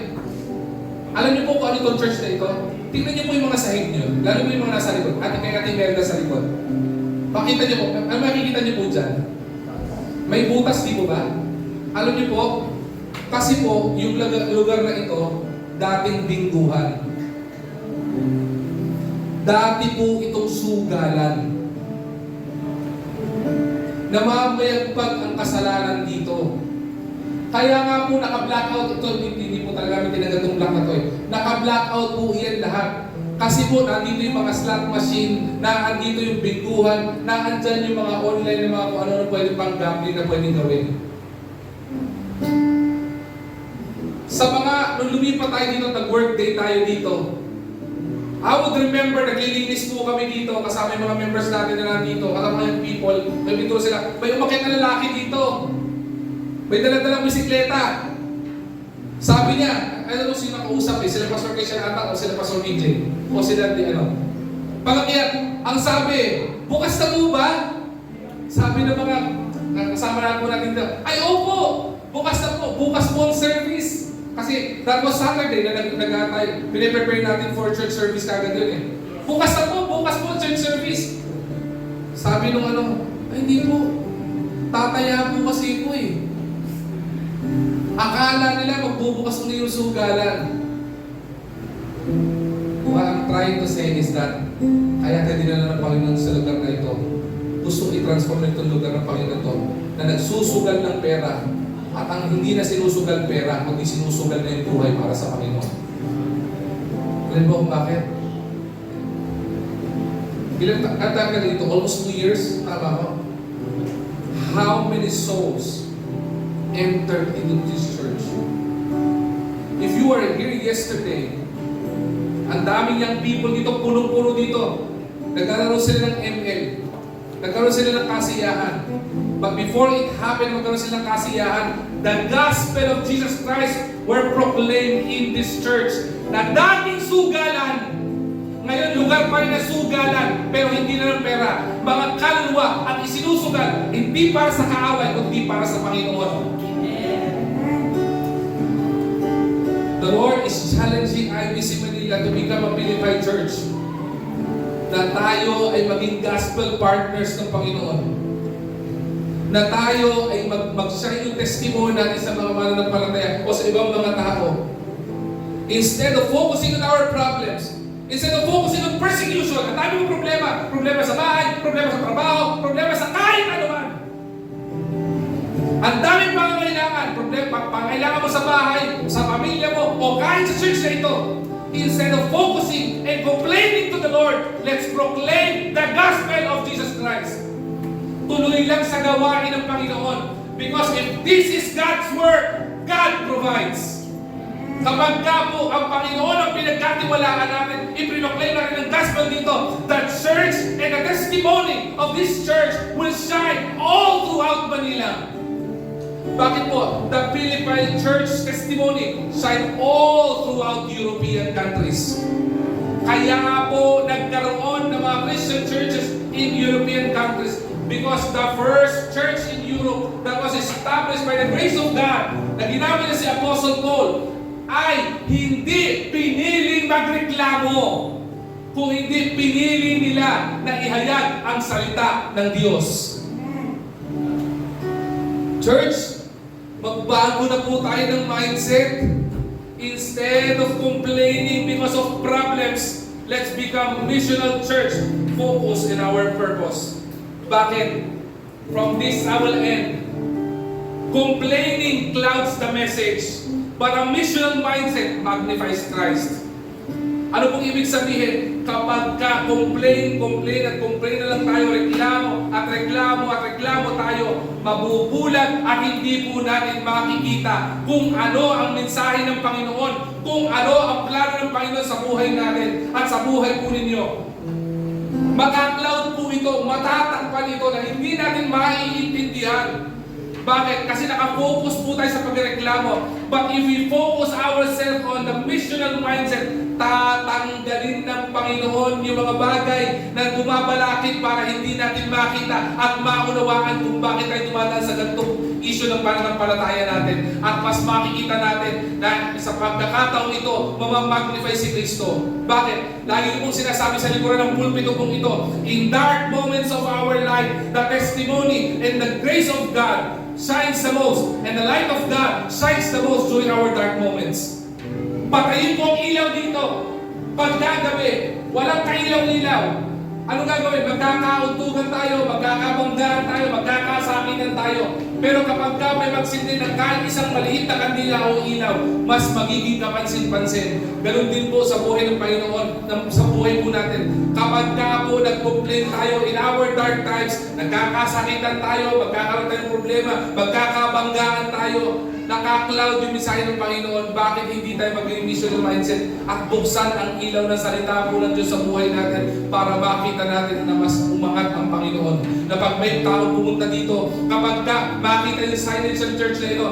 Alam niyo po kung ano itong church na ito? Tingnan niyo po yung mga sahig niyo. Lalo mo yung mga nasa likod. Kay Ate Merda sa likod. Pakita niyo po. Ano makikita niyo po dyan? May butas, di po ba? Alam niyo po, kasi po, yung lugar na ito, dating bingguhan. Dati po itong sugalan. Namamayagpag ang kasalanan dito. Kaya nga po naka-blackout ito, hindi po talaga namin tinagal itong black na ito. Naka-blackout po yan lahat. Kasi po, nandito yung mga slot machine, nandito yung bingguhan, nandyan yung mga online na mga kung ano na pwede pang gambling na pwedeng gawin. Sa mga, nung lumipat tayo dito, nag-work day tayo dito, I would remember, naglilinis po kami dito, kasama yung mga members natin na nandito, kasama yung people, nandito sila, may umakyat na lalaki dito. May dala-dalang bisikleta. Sabi niya, ano sino nakausap eh, sila Pastor Christian Ata o sila Pastor DJ, o sila di ano. Pagakyat, ang sabi, bukas na po ba? Sabi ng mga kasama na po natin dito, ay opo, bukas na po, bukas po ang service. Kasi that was Saturday na piniprepare natin for church service kagad yun eh. Bukas na po, bukas po church service. Sabi nung ano, ay hindi po, tataya po kasi po eh. Akala nila magbubukas ulit yung sugalan. What I'm trying to say is that kaya tayo dinala ng Panginoon sa lugar na ito. Gusto i-transform na itong lugar ng Panginoon ito na nagsusugal ng pera at ang hindi na sinusugal pera kundi sinusugal na yung buhay para sa Panginoon. Alam mo kung bakit? Ilang tagal ka dito? Almost 2 years? Tama ko? How many souls entered into this church? If you were here yesterday, ang daming young people dito, punong-puno dito. Nagkaroon sila ng ML. Nagkaroon sila ng kasiyahan. But before it happened, magkaroon sila ng kasiyahan, the gospel of Jesus Christ were proclaimed in this church. Na dating sugalan, ngayon lugar pa rin na sugalan, pero hindi na ng pera. Mga kaluluwa at isinusugal, hindi para sa kaaway, kundi para sa Panginoon. The Lord is challenging IBC Manila to become a Philippine church. Na tayo ay maging gospel partners ng Panginoon. Na tayo ay mag-share yung testimony natin sa mga mananampalataya o sa ibang mga tao. Instead of focusing on our problems, instead of focusing on persecution, ang dami mong problema. Problema sa bahay, problema sa trabaho, problema sa kahit ano man. Ang daming pangangailangan, pangangailangan mo sa bahay, sa pamilya mo, o kahit sa church na ito. Instead of focusing and complaining to the Lord, let's proclaim the gospel of Jesus Christ. Tuloy lang sa sa gawain ng Panginoon. Because if this is God's work, God provides. Kapag ka po ang Panginoon ang pinagkatiwalaan natin, iprinoklaim natin ang gospel dito, the church and the testimony of this church will shine all throughout Manila. Bakit po? The Philippine church testimony shine all throughout European countries. Kaya po nagkaroon ng mga Christian churches in European countries because the first church in Europe that was established by the grace of God na ginamit na si Apostle Paul ay hindi piniling magreklamo, kung hindi pinili nila na ihayag ang salita ng Diyos. Church, magbago na po tayo ng mindset. Instead of complaining because of problems, let's become missional church. Focus in our purpose. Bakit? From this I will end. Complaining clouds the message, but a missional mindset magnifies Christ. Ano pong ibig sabihin? Kapag ka complain na lang tayo, reklamo tayo, mabubulag at hindi po natin makikita kung ano ang mensahe ng Panginoon, kung ano ang plano ng Panginoon sa buhay natin at sa buhay po ninyo. Maka-cloud po ito, matatakpan ito na hindi natin maiintindihan. Bakit? Kasi nakafocus po tayo sa pagreklamo. But if we focus ourselves on the missional mindset, tatanggalin ng Panginoon yung mga bagay na bumabalakid para hindi natin makita at maunawaan kung bakit tayo dumadaan sa ganitong issue ng pananampalataya natin. At mas makikita natin na sa pagkakataon ito, mamamagnify si Kristo. Bakit? Lagi kong sinasabi sa likuran ng pulpito kong ito, in dark moments of our life, the testimony and the grace of God shines the most, and the light of God shines the most during our dark moments. Patayin po ang ilaw dito. Pagkagabi, walang kailaw-ilaw. Ano gagawin? Magkakauntugan tayo, magkakabanggaan tayo, magkakasakitan tayo. Pero kapag ka may magsindi ng kahit isang maliit na kandila o ilaw, mas magiging kapansin-pansin. Ganun din po sa buhay ng Panginoon, sa buhay po natin. Kapag ka po nag-complain tayo in our dark times, nagkakasakitan tayo, magkakaroon tayong problema, magkakabanggaan tayo, naka-cloud yung mensahe ng Panginoon, bakit hindi tayo maging missional mindset at buksan ang ilaw ng salita po ng Diyos sa buhay natin para makita natin na mas umangat ang Panginoon. Na pag may tao pumunta dito, kapag ka makita yung signage ng church na ito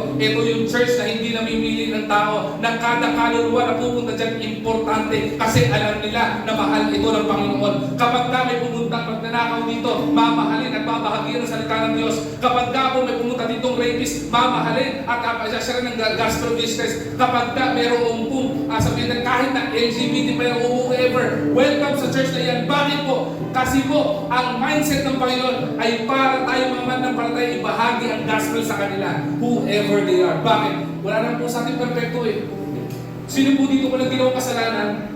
yung church na hindi namimili ng tao, na kada kaluluwa na pupunta dyan, importante kasi alam nila na mahal ito ng Panginoon. Kapag ka may pumuntang magnanakaw dito, mamahalin at babahagian ng salita ng Diyos. Kapag ka po may pumunta ditong rapist, mamahalin at siya rin ng gospel business. Kapag ka mayroong sabihin na kahit na LGBT, mayroong whoever, welcome sa church na yan. Bakit po? Kasi po, ang mindset ng Panginoon ay para tayo mga mananampalataya ibahagi ang gospel sa kanila, whoever they are. Bakit? Wala naman po sa ating perfecto eh. Sino po dito walang ginawang kasalanan?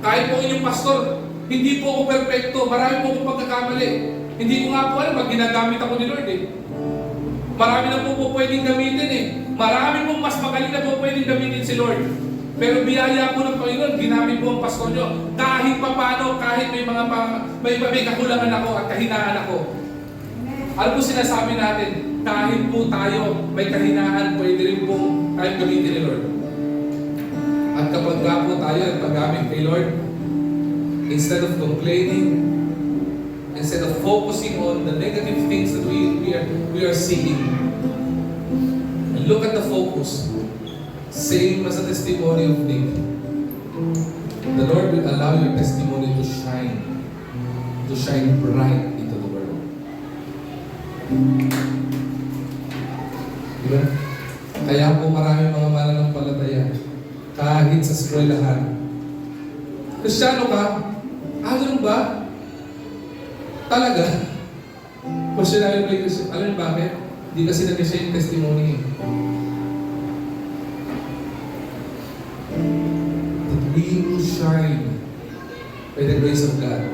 Kahit po inyong pastor, hindi po ako perfecto. Marami po akong pagkakamali. Hindi ko nga po alam, pag ginagamit ako ni Lord eh. Marami na po pwedeng gamitin eh. Marami pong mas magaling na po pwedeng gamitin si Lord. Pero biyaya po ng Panginoon, ginamit po ang pastor nyo. Kahit papano, kahit may mga may kakulangan ako at kahinaan ako. Ano po sinasabi natin? Kahit po tayo may kahinaan, pwede rin po tayong gamitin ni Lord. At kapag nga po tayo at paggamit kay Lord, instead of complaining, instead of focusing on the negative things that we are seeing, look at the focus. Same as the testimony of Nick. The Lord will allow your testimony to shine bright into the world. Diba? Kaya po maraming mga mananampalataya, kahit sa eskwelahan, Kristiyano ka? Ganun ba? Talaga? Questionary play Christian. Alam niyo bakit? Hindi kasi nag-share yung testimony. That we will shine by the grace of God.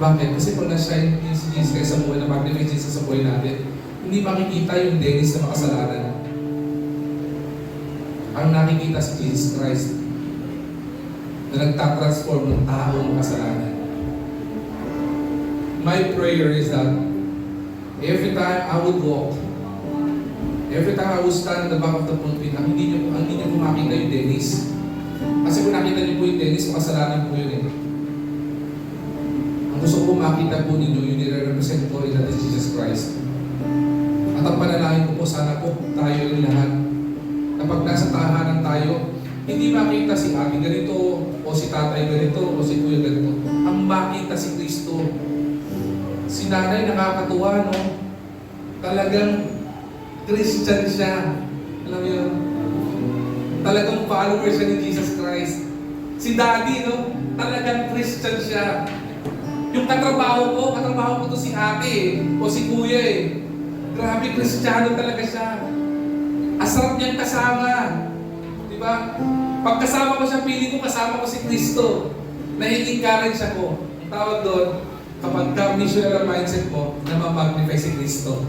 Bakit? Kasi pag na-shine si Jesus kayo sa buhay, na-magnify Jesus sa buhay natin, hindi makikita yung Dennis na makasalanan. Ang nakikita si Jesus Christ na nagtatransform ng taong makasalanan. My prayer is that Every time I would walk, every time I would stand in the back of the pulpit, ang hindi niyo po makita yung Dennis. Kasi kung nakita niyo po yung Dennis, makasalanan po yun eh. Ang gusto ko makita po ninyo, yung nire-represent ko, that is Jesus Christ. At ang panalangin ko po, sana po tayo rin lahat. Kapag nasa tahanan tayo, hindi makita si ate ganito, o si tatay ganito, o si kuya ganito. Ang makita si Kristo. Si nanay nakakatuwa, no? Talagang Christian siya. Alam mo yun? Talagang follower siya ni Jesus Christ. Si daddy, no? Talagang Christian siya. Yung katrabaho ko to si ate eh, o si kuya eh. Grabe, Kristiyano talaga siya. Asarap niyang kasama. Diba? Pagkasama ko siya, pili ko kasama ko si Kristo. Nahihingkaran siya ko. Ang tawag doon, kapag ka-missionary mindset mo, na ma-magnify si Kristo.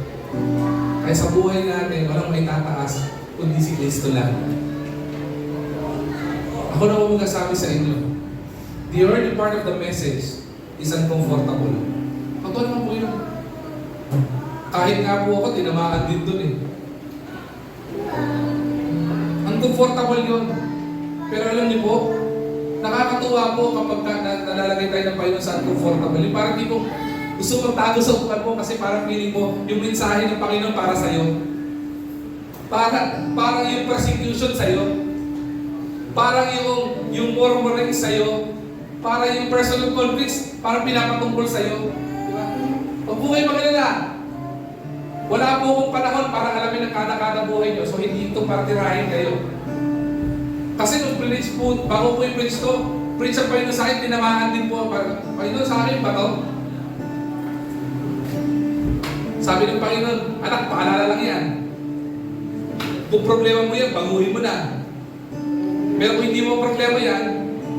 Kaya sa buhay natin, walang may tataas, kundi si Kristo lang. Ako na huwag sabi sa inyo, the early part of the message is uncomfortable. Totoo naman po yun. Kahit nga po ako, tinamaan din dun eh. Uncomfortable yun. Pero alam niyo po, nakakatuwa po kapag nalalagay tayo ng Panginoon sa uncomfortable. Yung parang di mo gusto mong tago sa upan mo kasi parang feeling mo yung mensahe ng Panginoon para sa'yo. Parang yung persecution sa'yo. Parang yung murmuring sa'yo. Parang yung personal conflicts, parang pinapatungkol sa'yo. Diba? Pag buhay magalala, wala po akong panahon para alamin ang kada-kada buhay nyo. So hindi ito para tirahin kayo. Kasi nung preach po, bago po yung preach ko, preach ang Panginoon sa akin, tinamaan din po. Panginoon sa akin ba to? Sabi ng Panginoon, anak, paalala lang yan. Kung problema mo yan, baguhin mo na. Pero kung hindi mo problema yan,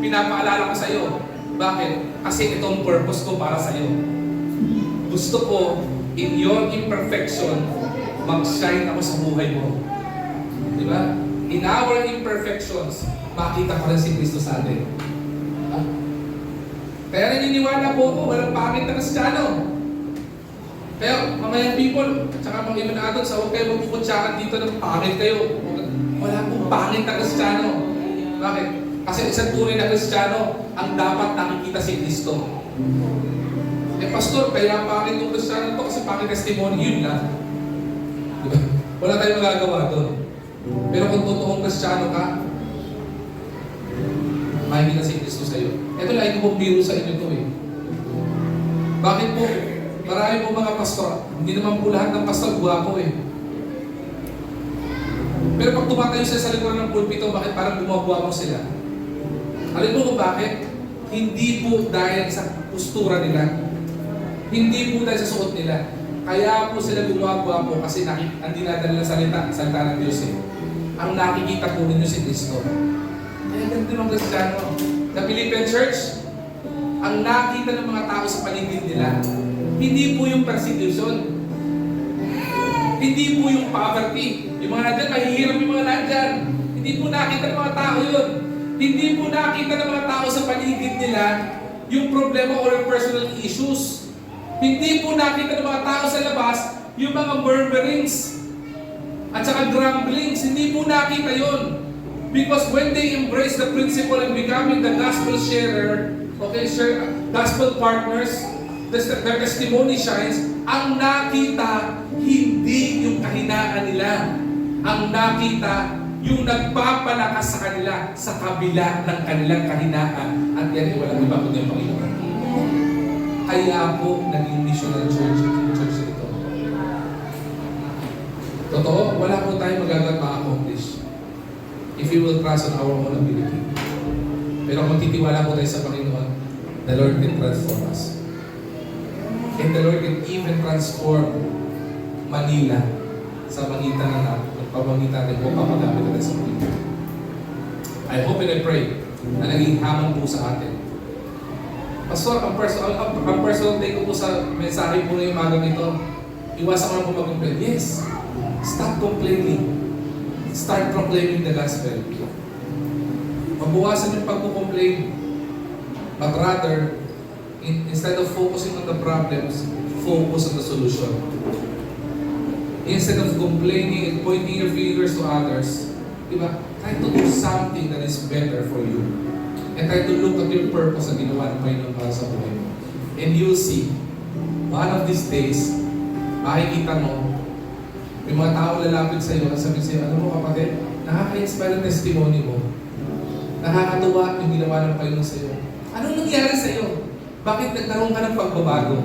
pinapaalala ko sa iyo. Bakit? Kasi itong purpose ko para sa iyo. Gusto ko, in your imperfection, mag-shine ako sa buhay mo. Di ba? In our imperfections, makita ko rin si Kristo sa atin. Ha? Kaya naniniwala po ko, walang pangit na Kristiyano. Kaya mga people, tsaka mga ibang adults, huwag kayo magpupuntsakan dito ng pangit kayo. Wala pong pangit na Kristiyano. Bakit? Kasi isang tunay na Kristiyano, ang dapat nakikita si Kristo. Eh pastor, kaya pangit yung Kristiyano to kasi pangit testimony, yun lang. Diba? Wala tayong magagawa doon. Pero kung totoong Kristiyano ka, makikita si Kristo sa iyo. Ito lang yung biro sa inyo to eh. Bakit po? Marami po mga pastor, hindi naman po lahat ng pastor guwapo eh. Pero pag tumatayo siya sa likuran ng pulpito, bakit parang gumagwapo sila? Alam mo kung bakit? Hindi po dahil sa postura nila. Hindi po dahil sa suot nila. Kaya po sila gumagwapo kasi ang dinadala ng salita ng Diyos eh. Ang nakikita po ninyo si Kristo. Kaya ganito ng Kristiyano. Sa Philippian Church, ang nakita ng mga tao sa paligid nila, hindi po yung persecution. Hindi po yung poverty. Yung mga nandyan, mahihirap yung mga nandyan. Hindi po nakita ng mga tao yun. Hindi po nakita ng mga tao sa paligid nila yung problema or yung personal issues. Hindi po nakita ng mga tao sa labas yung mga murmurings at saka grumblings. Hindi po nakita yun. Because when they embrace the principle and becoming the gospel sharer, gospel partners, their testimony shines, ang nakita, hindi yung kahinaan nila. Ang nakita, yung nagpapalakas sa kanila sa kabila ng kanilang kahinaan. At yan ay walang iba kundi ang Panginoon. Kaya po, naging missional church ito. Totoo, wala po tayong magagawa ma-accomplish if we will trust on our own ability. Pero kung titiwala po tayo sa Panginoon, the Lord can transform us. And the Lord can even transform Manila sa pagitan ng pamagitan natin o papagamit natin sa Manila. I hope and I pray na naging hamon po sa atin. Pastor, ang personal take ko po sa mensahe po na yung magang ito, iwasan ko lang po mag-complain. Yes, stop complaining. Start proclaiming the gospel. Mabuwasan yung pagko-complain. But rather, instead of focusing on the problems, focus on the solution. Instead of complaining and pointing your fingers to others, diba? Try to do something that is better for you. And try to look at your purpose na ginawa ng Panginoon para sa buhay mo. And you'll see, one of these days, makikita mo, may mga tao lalapit sa iyo at sabi sa iyo, alam mo kapatid, nakaka-inspire ang testimony mo. Nakakatuwa yung ginawa ng Panginoon sa iyo. Anong nangyari sa iyo? Bakit nagkaroon ka ng pagbabago?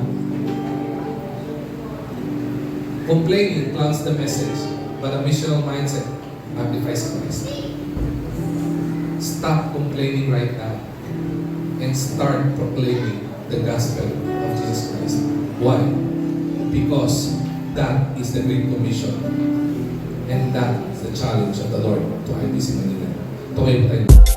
Complaining clouds the message, but a missional mindset amplifies Christ. Stop complaining right now and start proclaiming the gospel of Jesus Christ. Why? Because that is the Great Commission and that is the challenge of the Lord to IBC Manila. Tumayo tayo.